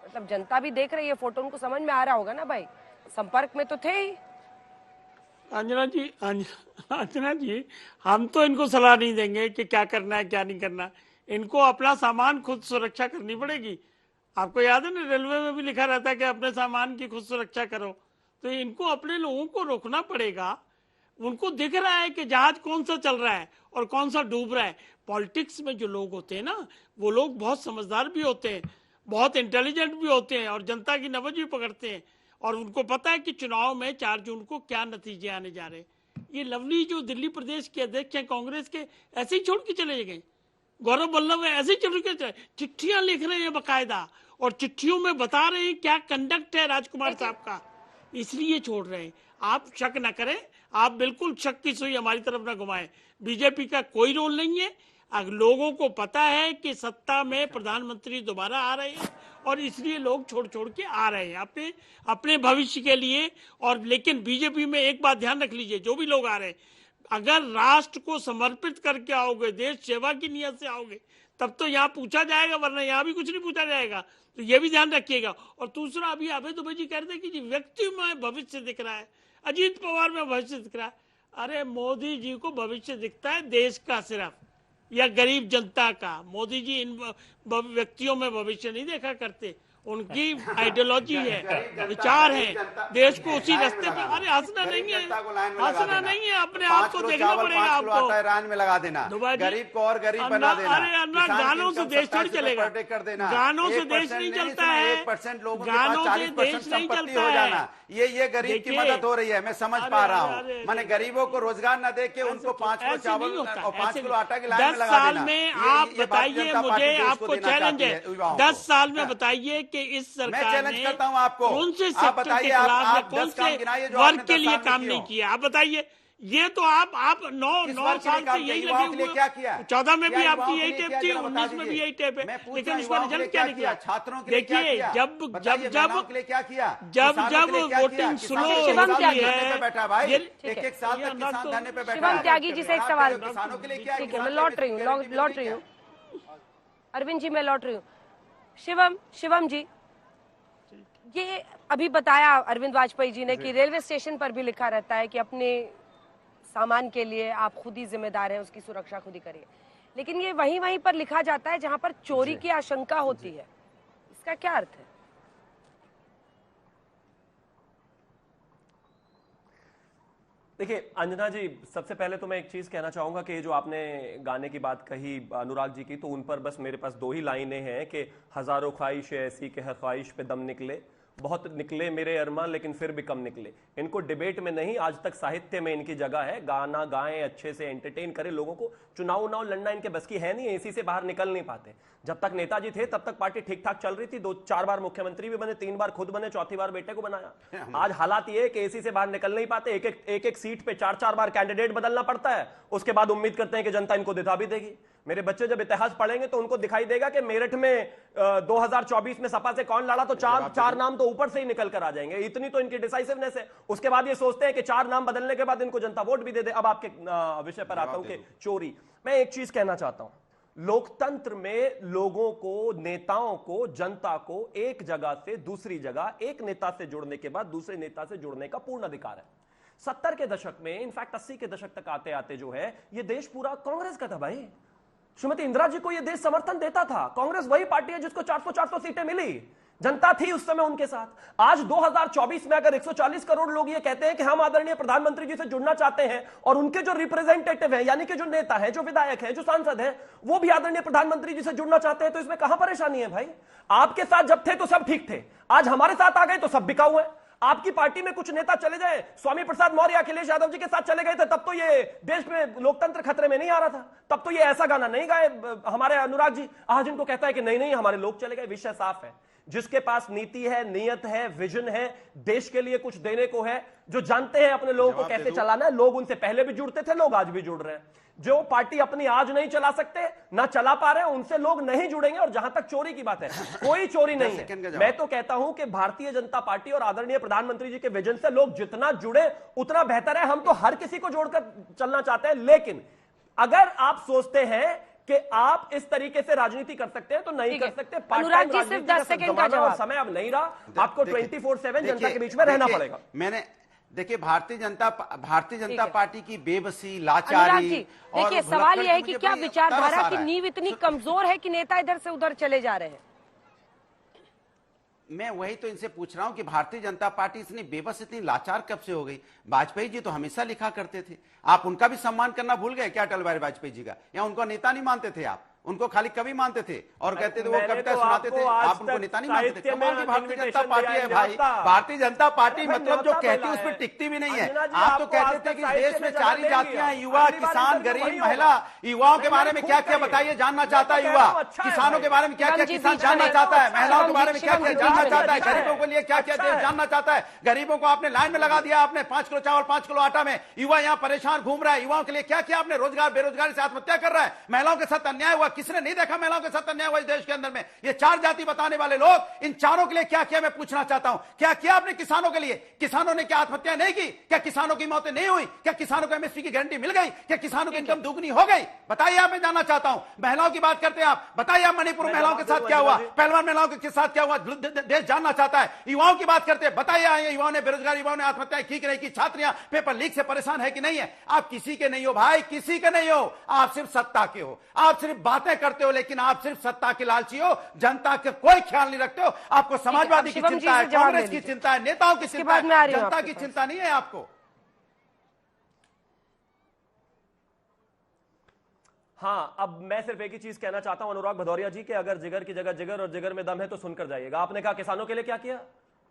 मतलब जनता भी देख रही है फोटो, उनको समझ में आ रहा होगा ना भाई, संपर्क में तो थे ही। अंजना जी हम तो इनको सलाह नहीं देंगे कि क्या करना है क्या नहीं करना, इनको अपना सामान खुद सुरक्षा करनी पड़ेगी। आपको याद है ना, रेलवे में भी लिखा रहता है कि अपने सामान की खुद सुरक्षा करो। तो इनको अपने लोगों को रोकना पड़ेगा। उनको दिख रहा है कि जहाज कौन सा चल रहा है और कौन सा डूब रहा है। पॉलिटिक्स में जो लोग होते हैं ना, वो लोग बहुत समझदार भी होते हैं, बहुत इंटेलिजेंट भी होते हैं और जनता की नब्ज भी पकड़ते हैं, और उनको पता है कि चुनाव में 4 जून को क्या नतीजे आने जा रहे हैं। ये लवली जो दिल्ली प्रदेश के अध्यक्ष हैं कांग्रेस के, ऐसे ही छोड़ के चले गए। गौरव वल्लभ ऐसे ही छोड़ के चिट्ठियां लिख रहे हैं बकायदा, और चिट्ठियों में बता रहे हैं क्या कंडक्ट है राजकुमार साहब का, इसलिए छोड़ रहे हैं। आप शक न करें, आप बिल्कुल शक की सुई हमारी तरफ न घुमाएं। बीजेपी का कोई रोल नहीं है। लोगों को पता है कि सत्ता में प्रधानमंत्री दोबारा आ रहे हैं, और इसलिए लोग छोड़ छोड़ के आ रहे हैं अपने भविष्य के लिए। और लेकिन बीजेपी में एक बात ध्यान रख लीजिए, जो भी लोग आ रहे हैं, अगर राष्ट्र को समर्पित करके आओगे, देश सेवा की नियत से आओगे, तब तो यहाँ पूछा जाएगा, वरना यहाँ भी कुछ नहीं पूछा जाएगा। तो ये भी ध्यान रखिएगा। और दूसरा, अभी अभय दुबे जी कह रहे थे कि व्यक्ति में भविष्य दिख रहा है, अजीत पवार में भविष्य दिख रहा है। अरे मोदी जी को भविष्य दिखता है देश का सिर्फ, या गरीब जनता का। मोदी जी इन व्यक्तियों में भविष्य नहीं देखा करते, उनकी आइडियोलॉजी है, विचार है, देश को उसी रास्ते पे। अरे हंसना नहीं है, हंसना नहीं है, अपने आप को देखना पड़ेगा आपको। ईरान में लगा देना, गरीब को और गरीब बना देना। अरे अन्ना, गानों से देश थोड़ी चलेगा, गानों से देश नहीं चलता है, 1% लोगों गानों से देश नहीं चलता है। ये गरीब की मदद हो रही है, मैं समझ पा रहा हूँ। मैंने गरीबों को रोजगार न दे के उनको 5 किलो चावल और 5 किलो आटा की लाइन में लगा देना। 10 साल में आप बताइए मुझे, आपको चैलेंज है, 10 साल में बताइए कि इस सरकार ने करता हूं आपको, कौन से सेक्टर के खिलाफ, कौन से वर्ग के लिए काम नहीं किया। आप बताइए ये तो आप 9 साल से यही लगे हुए क्या किया? 14 में भी क्या आपकी युवाओं यही के लिए टेप क्या थी, किया? बता 19 में भी दीजिए। यही टेप मैं है, पूछ लेकिन रहा उस हूं, पर युवाओं के रिजल्ट लिए क्या क्या निकला? छात्रों के लिए क्या देखिए किया? जब बताइए, महिलाओं के लिए क्या किया? जब किसानों के लिए क्या किया? वोटिंग किसान स्लो शिवम धरने त्यागी पे बैठा है भाई, ये- एक साल तक किसान धरने पे बैठा शिवम है। त्यागी जी से एक सवाल, किसानों के लिए क्या? ठीक है मैं लौट रही हूँ अरविंद जी, मैं लौट रही हूँ। शिवम जी, ये अभी बताया अरविंद वाजपेयी जी ने कि रेलवे स्टेशन पर भी लिखा रहता है कि अपने सामान के लिए आप खुद ही जिम्मेदार हैं, उसकी सुरक्षा खुद ही करिए, लेकिन ये वहीं पर लिखा जाता है जहां पर चोरी की आशंका होती है, इसका क्या अर्थ है? देखिए अंजना जी, सबसे पहले तो मैं एक चीज कहना चाहूंगा कि जो आपने गाने की बात कही अनुराग जी की, तो उन पर बस मेरे पास 2 ही लाइनें हैं कि हजारों ख्वाहिशें ऐसी कि हर ख्वाहिश पे दम निकले, बहुत निकले मेरे अरमान लेकिन फिर भी कम निकले। इनको डिबेट में नहीं, आज तक साहित्य में इनकी जगह है, गाना गाएं, अच्छे से एंटरटेन करें लोगों को। चुनाव लड़ना इनके बस की है नहीं, एसी से बाहर निकल नहीं पाते। जब तक नेताजी थे तब तक पार्टी ठीक ठाक चल रही थी, 2-4 बार मुख्यमंत्री भी बने, 3 बार खुद बने, 4थी बार बेटे को बनाया। आज हालात ये है कि एसी से बाहर निकल नहीं पाते, एक सीट पे 4-4 बार कैंडिडेट बदलना पड़ता है, उसके बाद उम्मीद करते हैं कि जनता इनको दिखा भी देगी। मेरे बच्चे जब इतिहास पढ़ेंगे तो उनको दिखाई देगा कि मेरठ में 2024 में सपा से कौन लड़ा, तो 4 नाम तो ऊपर से ही निकल कर आ जाएंगे, इतनी तो इनकी डिसाइसिवनेस है। उसके बाद ये सोचते हैं कि 4 नाम बदलने के बाद इनको जनता वोट भी दे दे। अब आपके विषय पर आता हूं कि चोरी, मैं एक चीज कहना चाहता हूं, लोकतंत्र में लोगों को, नेताओं को, जनता को एक जगह से दूसरी जगह, एक नेता से जुड़ने के बाद दूसरे नेता से जुड़ने का पूर्ण अधिकार है। 70 के दशक में, इनफैक्ट 80 के दशक तक आते आते जो है ये देश पूरा कांग्रेस का था भाई। श्रीमती इंदिरा जी को यह देश समर्थन देता था। कांग्रेस वही पार्टी है जिसको 400 सीटें मिली, जनता थी उस समय उनके साथ। आज 2024 में अगर 140 करोड़ लोग ये कहते हैं कि हम आदरणीय प्रधानमंत्री जी से जुड़ना चाहते हैं, और उनके जो रिप्रेजेंटेटिव हैं, यानी कि जो नेता हैं, जो विधायक हैं, जो सांसद हैं, वो भी आदरणीय प्रधानमंत्री जी से जुड़ना चाहते हैं, तो इसमें कहां परेशानी है भाई? आपके साथ जब थे तो सब ठीक थे, आज हमारे साथ आ गए तो सब बिकाऊ है। आपकी पार्टी में कुछ नेता चले जाए, स्वामी प्रसाद मौर्य अखिलेश यादव जी के साथ चले गए थे, तब तो ये देश में लोकतंत्र खतरे में नहीं आ रहा था, तब तो ये ऐसा गाना नहीं गाए हमारे अनुराग जी। आज इनको कहता है कि नहीं हमारे लोग चले गए। विषय साफ है, जिसके पास नीति है, नियत है, विजन है, देश के लिए कुछ देने को है, जो जानते हैं अपने लोगों को कैसे चलाना है, लोग उनसे पहले भी जुड़ते थे, लोग आज भी जुड़ रहे हैं। जो पार्टी अपनी आज नहीं चला सकते, ना चला पा रहे हैं, उनसे लोग नहीं जुड़ेंगे। और जहां तक चोरी की बात है, कोई चोरी नहीं है। मैं तो कहता हूं कि भारतीय जनता पार्टी और आदरणीय प्रधानमंत्री जी के विजन से लोग जितना जुड़े उतना बेहतर है। हम तो हर किसी को जोड़कर चलना चाहते हैं, लेकिन अगर आप सोचते हैं कि आप इस तरीके से राजनीति कर सकते हैं तो नहीं कर सकते। अनुराग जी सिर्फ 10 सेकंड का जवाब। समय अब नहीं रहा, आपको 24/7 जनता के बीच में रहना पड़ेगा। देखिए भारतीय जनता पार्टी की बेबसी, लाचारी, देखिए सवाल यह है कि क्या विचारधारा की नींव इतनी कमजोर है कि नेता इधर से उधर चले जा रहे हैं? मैं वही तो इनसे पूछ रहा हूं कि भारतीय जनता पार्टी इतनी बेबस, इतनी लाचार कब से हो गई? वाजपेयी जी तो हमेशा लिखा करते थे। आप उनका भी सम्मान करना भूल गए क्या अटल बिहारी वाजपेयी जी का? या उनको नेता नहीं मानते थे आप? उनको खाली कवि मानते थे और कहते थे वो कविता सुनाते थे, आप उनको नेता नहीं मानते थे। कमाल की भारतीय जनता पार्टी है भाई। भारतीय जनता पार्टी मतलब जो कहती है उस पर टिकती भी नहीं है। आप तो कहते थे कि देश में 4 ही जातियां हैं, युवा, किसान, गरीब, महिला। युवाओं के बारे में क्या क्या बताइए, जानना चाहता है युवा। किसानों के बारे में क्या क्या किसान जानना चाहता है, महिलाओं के बारे में क्या क्या जानना चाहता है, गरीबों के लिए क्या क्या देश जानना चाहता है। गरीबों को आपने लाइन में लगा दिया, आपने 5 किलो चावल 5 किलो आटा में। युवा यहाँ परेशान घूम रहा है, युवाओं के लिए क्या क्या आपने रोजगार, बेरोजगारी से आत्महत्या कर रहा है। महिलाओं के साथ अन्याय हुआ, किसने नहीं देखा महिलाओं के साथ अन्याय हुआ इस देश के अंदर में? ये 4 जाति बताने वाले लोग, इन चारों के लिए क्या किया मैं पूछना चाहता हूं। क्या किया आपने किसानों के लिए? किसानों ने क्या आत्महत्या नहीं की? क्या किसानों की मौतें नहीं हुई? क्या किसानों को एमएसपी की गारंटी मिल गई? क्या किसानों की इनकम दुगनी हो गई? बताइए आप, मैं जानना चाहता हूं। महिलाओं की बात करते हैं आप, बताइए आप मणिपुर महिलाओं के साथ क्या हुआ, पहलवान महिलाओं के साथ क्या हुआ, देश जानना चाहता है। युवाओं की बात करते हैं, बताइए युवाओं ने, बेरोजगार युवाओं ने आत्महत्याएं की कि नहीं की? छात्रियां पेपर लीक से परेशान है कि नहीं है? आप किसी के नहीं हो भाई, किसी के नहीं हो। आप सिर्फ सत्ता के हो, आप सिर्फ बातें करते हो, लेकिन आप सिर्फ सत्ता के लालची हो, जनता के कोई ख्याल नहीं रखते हो। आपको समाजवादी की चिंता है, कांग्रेस की चिंता है, नेताओं की चिंता है, जनता की चिंता नहीं है आपको। हाँ, अब मैं सिर्फ एक ही चीज कहना चाहता हूं अनुराग भदौरिया जी कि अगर जिगर की जगह जिगर और जिगर में दम है तो सुनकर जाइएगा। आपने कहा किसानों के लिए क्या किया?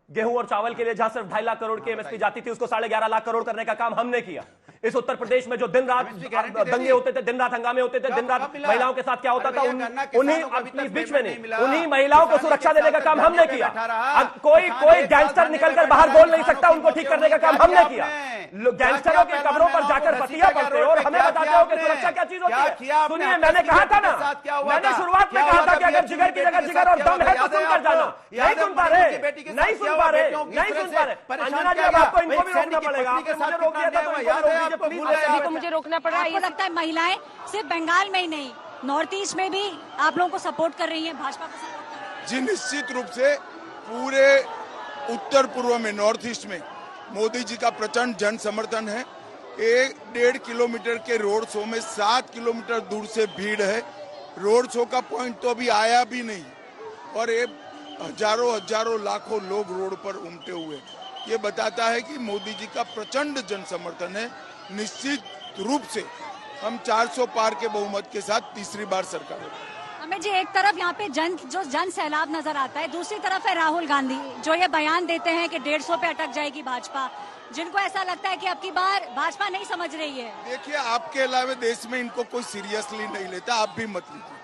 गेहूं और चावल के लिए जहां सिर्फ 2.5 लाख करोड़ की एमएसपी जाती थी, उसको 11.5 लाख करोड़ करने का काम हमने किया। इस उत्तर प्रदेश में जो दिन रात दंगे होते थे, दिन रात हंगामे होते थे, दिन रात महिलाओं के साथ क्या होता था, उन्हीं बीच में नहीं, उन्हीं महिलाओं को सुरक्षा देने का काम हमने किया। कोई गैंगस्टर निकलकर बाहर बोल नहीं सकता, उनको ठीक करने का काम हमने किया। गैंगस्टरों के कब्रों पर जाकर बतिया पड़ते हो और हमें बताते हो कि सुरक्षा क्या चीज होती है। सुनिए, मैंने कहा था ना, मैंने शुरुआत में कहा था कि अगर जिगर की जगह जिगर और दम है तो सुनकर जाना। नहीं सुन पा रहे, नहीं सुन पा रहे, नहीं सुन पा रहे। अंजना जी, अब आपको इनको भी रोकना पड़ेगा। आपने मुझे रोक दिया था तो इनको रोक मुझे रोकना पड़ रहा है। आपको लगता है महिलाएं सिर्फ बंगाल में ही नहीं, नॉर्थ ईस्ट में भी आप लोगों को सपोर्ट कर रही हैं, भाजपा को सपोर्ट कर रही हैं? जी, निश्चित रूप से पूरे उत्तर पूर्व में, नॉर्थ ईस्ट में मोदी जी का प्रचंड जन समर्थन है। 1.5 किलोमीटर के रोड शो में 7 किलोमीटर दूर से भीड़ है। रोड शो का पॉइंट तो अभी आया भी नहीं और ये हजारों लाखों लोग रोड पर उमटे हुए। ये बताता है कि मोदी जी का प्रचंड जन समर्थन है। निश्चित रूप से हम 400 पार के बहुमत के साथ तीसरी बार सरकार होगी। अमित जी, एक तरफ यहाँ पे जन सैलाब नजर आता है, दूसरी तरफ है राहुल गांधी जो ये बयान देते हैं कि 150 पे अटक जाएगी भाजपा, जिनको ऐसा लगता है कि अब की बार भाजपा नहीं समझ रही है। देखिए, आपके अलावा देश में इनको कोई सीरियसली नहीं लेता, आप भी मत लीजिए।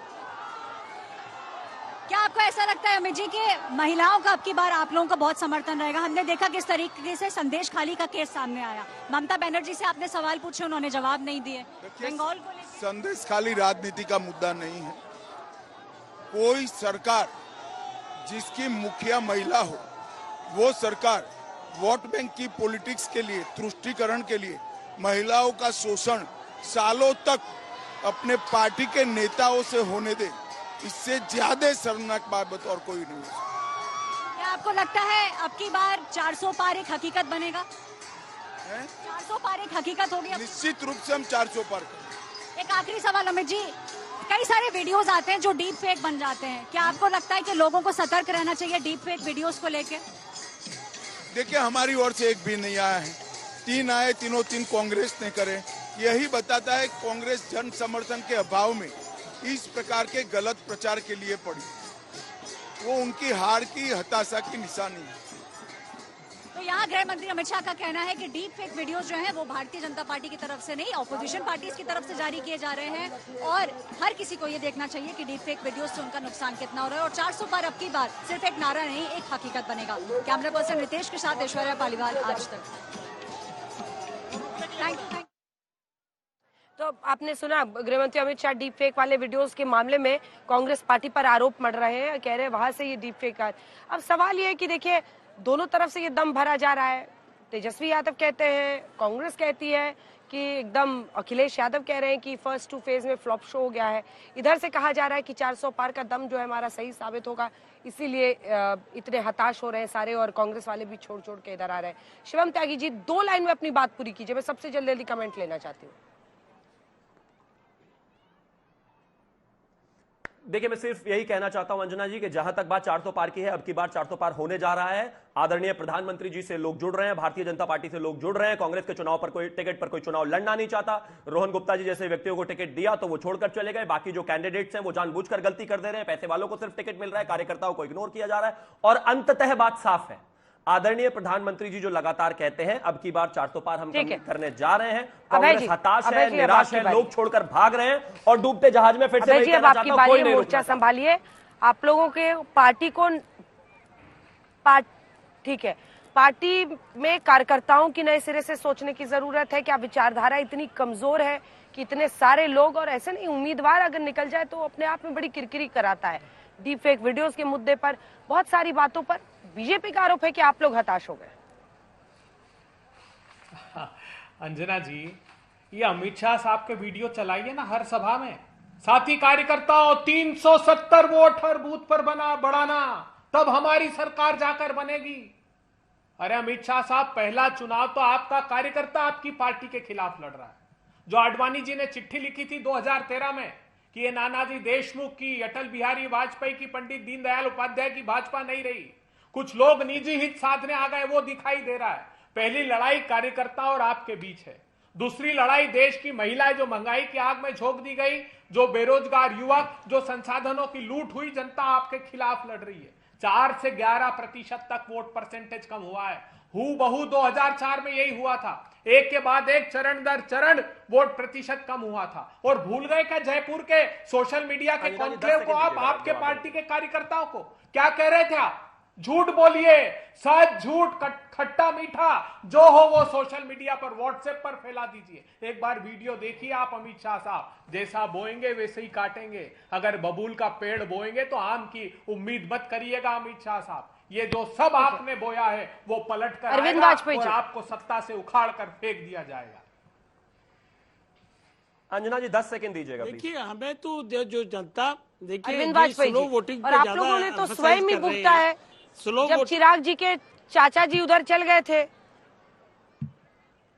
क्या आपको ऐसा लगता है अमित जी कि महिलाओं का अब की बार आप लोगों का बहुत समर्थन रहेगा? हमने देखा किस तरीके से संदेश खाली का केस सामने आया, ममता बनर्जी से आपने सवाल पूछे, उन्होंने जवाब नहीं दिए। बंगाल को संदेश खाली राजनीति का मुद्दा नहीं है। कोई सरकार जिसकी मुखिया महिला हो, वो सरकार वोट बैंक की पॉलिटिक्स के लिए, तुष्टीकरण के लिए महिलाओं का शोषण सालों तक अपने पार्टी के नेताओं से होने दे, इससे ज्यादा शर्मनाक बात और कोई नहीं है। क्या आपको लगता है अब की बार 400 पार एक हकीकत बनेगा? 400 पार एक हकीकत होगी? निश्चित रूप से हम 400 पार करेंगे। एक आखिरी सवाल अमित जी, कई सारे वीडियोस आते हैं जो डीप फेक बन जाते हैं, क्या आपको लगता है कि लोगों को सतर्क रहना चाहिए डीप फेक वीडियोस को लेके? देखिए, हमारी ओर से एक भी नहीं आया है। 3 आए, तीनों कांग्रेस ने करे। यही बताता है कांग्रेस जन समर्थन के अभाव में इस प्रकार के गलत प्रचार के लिए पड़ी। वो उनकी हार की, हताशा की निशानी है। तो यहाँ गृह मंत्री अमित शाह का कहना है कि डीप फेक वीडियोस जो हैं वो भारतीय जनता पार्टी की तरफ से नहीं, ऑपोजिशन पार्टीज की तरफ से जारी किए जा रहे हैं और हर किसी को ये देखना चाहिए कि डीप फेक वीडियोस से उनका नुकसान कितना हो रहा है। और 400 पार अब की बार सिर्फ एक नारा नहीं, एक हकीकत बनेगा। कैमरा पर्सन रितेश के साथ ऐश्वर्या पालीवाल, आज तक। Thank you. तो आपने सुना, गृहमंत्री अमित शाह डीप फेक वाले वीडियोस के मामले में कांग्रेस पार्टी पर आरोप मढ़ रहे हैं, कह रहे हैं वहां से ये डीप फेक है। अब सवाल ये है कि देखिए, दोनों तरफ से ये दम भरा जा रहा है। तेजस्वी यादव कहते हैं, कांग्रेस कहती है कि एकदम, अखिलेश यादव कह रहे हैं कि फर्स्ट 2 फेज में फ्लॉप शो हो गया है। इधर से कहा जा रहा है कि 400 पार का दम जो है हमारा सही साबित होगा, इसीलिए इतने हताश हो रहे हैं सारे और कांग्रेस वाले भी छोड़ छोड़ के इधर आ रहे हैं। शिवम त्यागी जी, 2 लाइन में अपनी बात पूरी कीजिए, मैं सबसे जल्दी कमेंट लेना चाहती हूँ। देखिए, मैं सिर्फ यही कहना चाहता हूं अंजना जी कि जहां तक बात 400 पार की है, अब की बार 400 पार होने जा रहा है। आदरणीय प्रधानमंत्री जी से लोग जुड़ रहे हैं, भारतीय जनता पार्टी से लोग जुड़ रहे हैं। कांग्रेस के चुनाव पर कोई टिकट पर कोई चुनाव लड़ना नहीं चाहता। रोहन गुप्ता जी जैसे व्यक्तियों को टिकट दिया तो वो छोड़कर चले गए। बाकी जो कैंडिडेट्स हैं वो जानबूझकर गलती कर दे रहे हैं। पैसे वालों को सिर्फ टिकट मिल रहा है, कार्यकर्ताओं को इग्नोर किया जा रहा है। और अंततः बात साफ है, आदरणीय प्रधानमंत्री जी जो लगातार कहते हैं अब की बार 400 पार हम करने जा रहे हैं। कांग्रेस हताश है, निराश है, लोग छोड़कर भाग रहे हैं और डूबते जहाज में फिर से वही कहना चाहता हूं, कोई नहीं मोर्चा संभालिए। आप लोगों के पार्टी को ठीक है, पार्टी में कार्यकर्ताओं की नए सिरे से सोचने की जरूरत है। क्या विचारधारा इतनी कमजोर है कि इतने सारे लोग, और ऐसे नहीं, उम्मीदवार अगर निकल जाए तो अपने आप में बड़ी किरकिरी कराता है। डीप फेक वीडियोस के मुद्दे पर, बहुत सारी बातों पर बीजेपी का आरोप है कि आप लोग हताश हो गए। अंजना जी, ये अमित शाह साहब के वीडियो चलाइए ना हर सभा में, साथी कार्यकर्ताओं 370 वोट हर बूथ पर बढ़ाना, तब हमारी सरकार जाकर बनेगी। अरे अमित शाह साहब, पहला चुनाव तो आपका कार्यकर्ता आपकी पार्टी के खिलाफ लड़ रहा है। जो आडवाणी जी ने चिट्ठी लिखी थी 2013 में कि ये नानाजी देशमुख की, अटल बिहारी वाजपेयी की, पंडित दीनदयाल उपाध्याय की भाजपा नहीं रही, कुछ लोग निजी हित साधने आ गए, वो दिखाई दे रहा है। पहली लड़ाई कार्यकर्ता और आपके बीच है। दूसरी लड़ाई देश की महिलाएं जो महंगाई की आग में झोंक दी गई, जो बेरोजगार युवक, जो संसाधनों की लूट हुई, जनता आपके खिलाफ लड़ रही है। 4 से 11% तक वोट परसेंटेज कम हुआ है। हूबहू 2004 में यही हुआ था। एक के बाद एक चरण दर चरण वोट प्रतिशत कम हुआ था। और भूल गए क्या जयपुर के सोशल मीडिया के कॉन्क्लेव को? आप आपके पार्टी के कार्यकर्ताओं को क्या कह रहे थे आप? झूठ बोलिए, सच झूठ खट्टा मीठा जो हो वो सोशल मीडिया पर व्हाट्सएप पर फैला दीजिए। एक बार वीडियो देखिए आप अमित शाह साहब, जैसा बोएंगे वैसे ही काटेंगे। अगर बबूल का पेड़ बोएंगे तो आम की उम्मीद मत करिएगा अमित शाह साहब। ये जो सब आपने बोया है वो पलट कर अरविंद आएगा वाजपेयी और जी। आपको सत्ता से उखाड़ कर फेंक दिया जाएगा। अंजना जी 10 सेकंड दीजिएगा प्लीज। देखिए हमें तो जो जनता, देखिए अरविंद वाजपेयी स्लो जी, वोटिंग और पे आप ज्यादा लोगों ने तो emphasize स्वयं ही कर रहे भुगता हैं। है। स्लो जब वोट चिराग जी के चाचा जी उधर चल गए थे,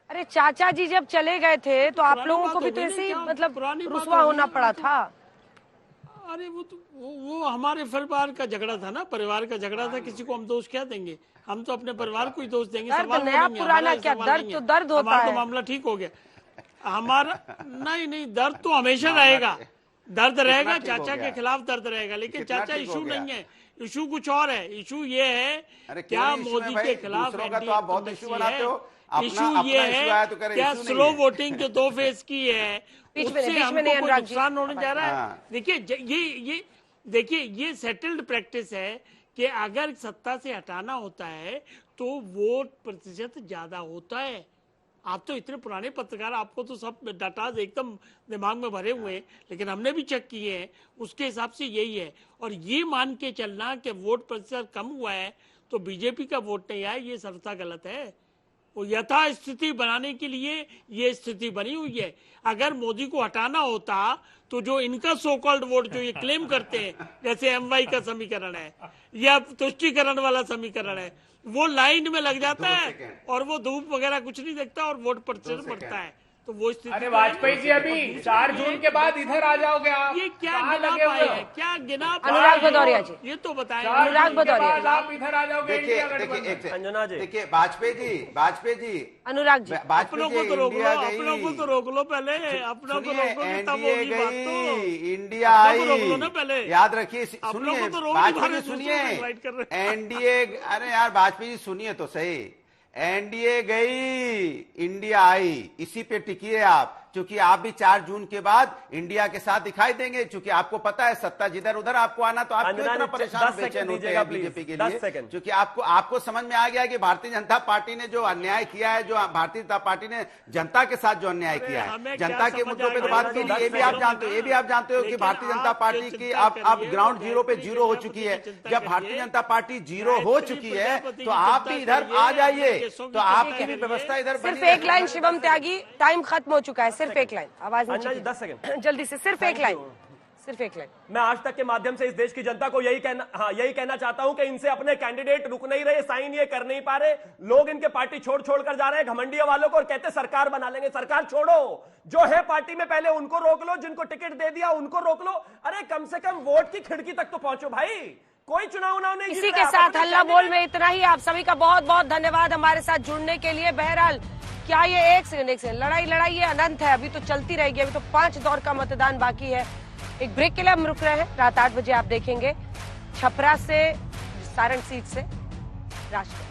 अरे चाचा जी जब चले गए थे तो आप लोगों को भी तो ऐसे ही मतलब रुसवा होना पड़ा था। अरे वो हमारे परिवार का झगड़ा था ना, परिवार का झगड़ा था, किसी को हम दोष क्या देंगे? हम तो अपने परिवार को ही दोष देंगे। दर्द सवाल नया नहीं, पुराना हमारा क्या, सवाल दर्द नहीं तो है। दर्द होता हमारा है। तो मामला ठीक हो गया हमारा। नहीं दर्द तो हमेशा रहेगा, दर्द रहेगा, ठीक हो चाचा गया? के खिलाफ दर्द रहेगा, लेकिन कितना चाचा ठीक हो इशू गया? नहीं है। इशू कुछ और है। इशू ये है अरे क्या क्यों नहीं issue है मोदी भाई? के खिलाफ दूसरों का तो आप बहुत एंटी issue बनाते हो। अपना इशू ये issue आया तो है कह रहे क्या issue नहीं स्लो है। वोटिंग जो 2 फेज की है बीच में उससे नहीं, हमको कोई अनुराग जी। नुकसान होने जा रहा है। हाँ। देखिए देखिए ये सेटल्ड प्रैक्टिस है कि अगर सत्ता से हटाना होता है तो वोट प्रतिशत ज्यादा होता है। आप तो इतने पुराने पत्रकार, आपको तो सब डाटा एकदम दिमाग में भरे हुए हैं, लेकिन हमने भी चेक किए हैं, उसके हिसाब से यही है। और ये मान के चलना कि वोट प्रतिशत कम हुआ है तो बीजेपी का वोट नहीं आया, ये सर्वथा गलत है। वो यथा स्थिति बनाने के लिए ये स्थिति बनी हुई है। अगर मोदी को हटाना होता तो जो इनका सो कॉल्ड वोट जो ये क्लेम करते हैं, जैसे MY का समीकरण है या तुष्टीकरण वाला समीकरण है, वो लाइन में लग जाता है और वो धूप वगैरह कुछ नहीं देखता और वोट प्रतिशत बढ़ता है। तो वो स्थिति अरे वाजपेयी जी अभी 4 जून के बाद इधर आ जाओगे आप। ये क्या कहाँ गिना लगे हुए पाए हो? हैं? क्या गिना अनुराग पाए? भदौरिया जी। ये तो बताएं। अनुराग भदौरिया बाद आप इधर आ जाओगे देखिए इंडिया देखिए गठबंधन। एक अंजना जी। देखिए वाजपेयी जी अनुराग जी, वाजपेयी अपनों जी को तो रोक लो, इंडिया अपनों को तो रोक लो पहले, अपनों को सुनिए, रोक लो तब एनडीए होगी बात तो। गई, इंडिया अपनों को रोक लो ना आई, पहले। याद रखिए। अपनों सुनिए को तो रोक नहीं पा वाजपेयी रहे, जी दूसरों सुनिए, को इनवाइट कर रहे हैं। एनडीए, अरे यार वाजपेयी जी सुनिए तो सही। एनडीए गई, इंडिया आई, इसी पे टिकिए आप, क्योंकि आप भी 4 जून के बाद इंडिया के साथ दिखाई देंगे। क्योंकि आपको पता है सत्ता जिधर उधर आपको आना, तो आप क्यों अंजना इतना जी, परेशान 10 बेचैन सेकंड होते दीजिएगा हैं प्लीज, बीजेपी के 10 लिए? सेकंड। क्योंकि आपको समझ में आ गया कि भारतीय जनता पार्टी ने जो अन्याय किया है, जो भारतीय जनता पार्टी ने जनता के साथ जो अन्याय किया है, हमें जनता क्या के समझ मुद्दों पे तो आएगा? बात की नहीं। ये भी आप जानते हो, ये भी आप जानते हो कि लेकिन भारतीय जनता आप पार्टी जो की चिंता अब करिए, ग्राउंड वो जीरो पे गायत्री जीरो हो प्रजापति चुकी है। की चिंता जब भारतीय करिए, जनता पार्टी जीरो हो गायत्री चुकी है प्रजापति तो की आप चिंता भी इधर करिए, आ जाइए, केसों की तो चिंता आपकी भी करिए। व्यवस्था इधर सिर्फ बनी एक लाइन शिवम त्यागी, टाइम खत्म हो चुका है। सिर्फ एक लाइन, आवाज नीचे अंजना जी, कीजिए। 10 सेकंड। जल्दी से सिर्फ एक लाइन, सिर्फ एक लाइन। मैं आज तक के माध्यम से इस देश की जनता को यही कहना चाहता हूं कि इनसे अपने कैंडिडेट रुक नहीं रहे, साइन ये कर नहीं पा रहे। लोग इनके पार्टी छोड़ कर जा रहे हैं घमंडियों वालों को, और कहते सरकार बना लेंगे। सरकार छोड़ो, जो है पार्टी में पहले उनको रोक लो, जिनको टिकट दे दिया उनको रोक लो। अरे कम से कम वोट की खिड़की तक तो पहुंचो भाई। कोई चुनाव नहीं जीत इसी रहा के है। साथ हल्ला बोल में इतना ही। आप सभी का बहुत बहुत धन्यवाद हमारे साथ जुड़ने के लिए। बहरहाल क्या ये एक सेकंड लड़ाई ये अनंत है, अभी तो चलती रहेगी। अभी तो 5 दौर का मतदान बाकी है। एक ब्रेक के लिए हम रुक रहे हैं। रात 8 बजे आप देखेंगे छपरा से, सारण सीट से राष्ट्र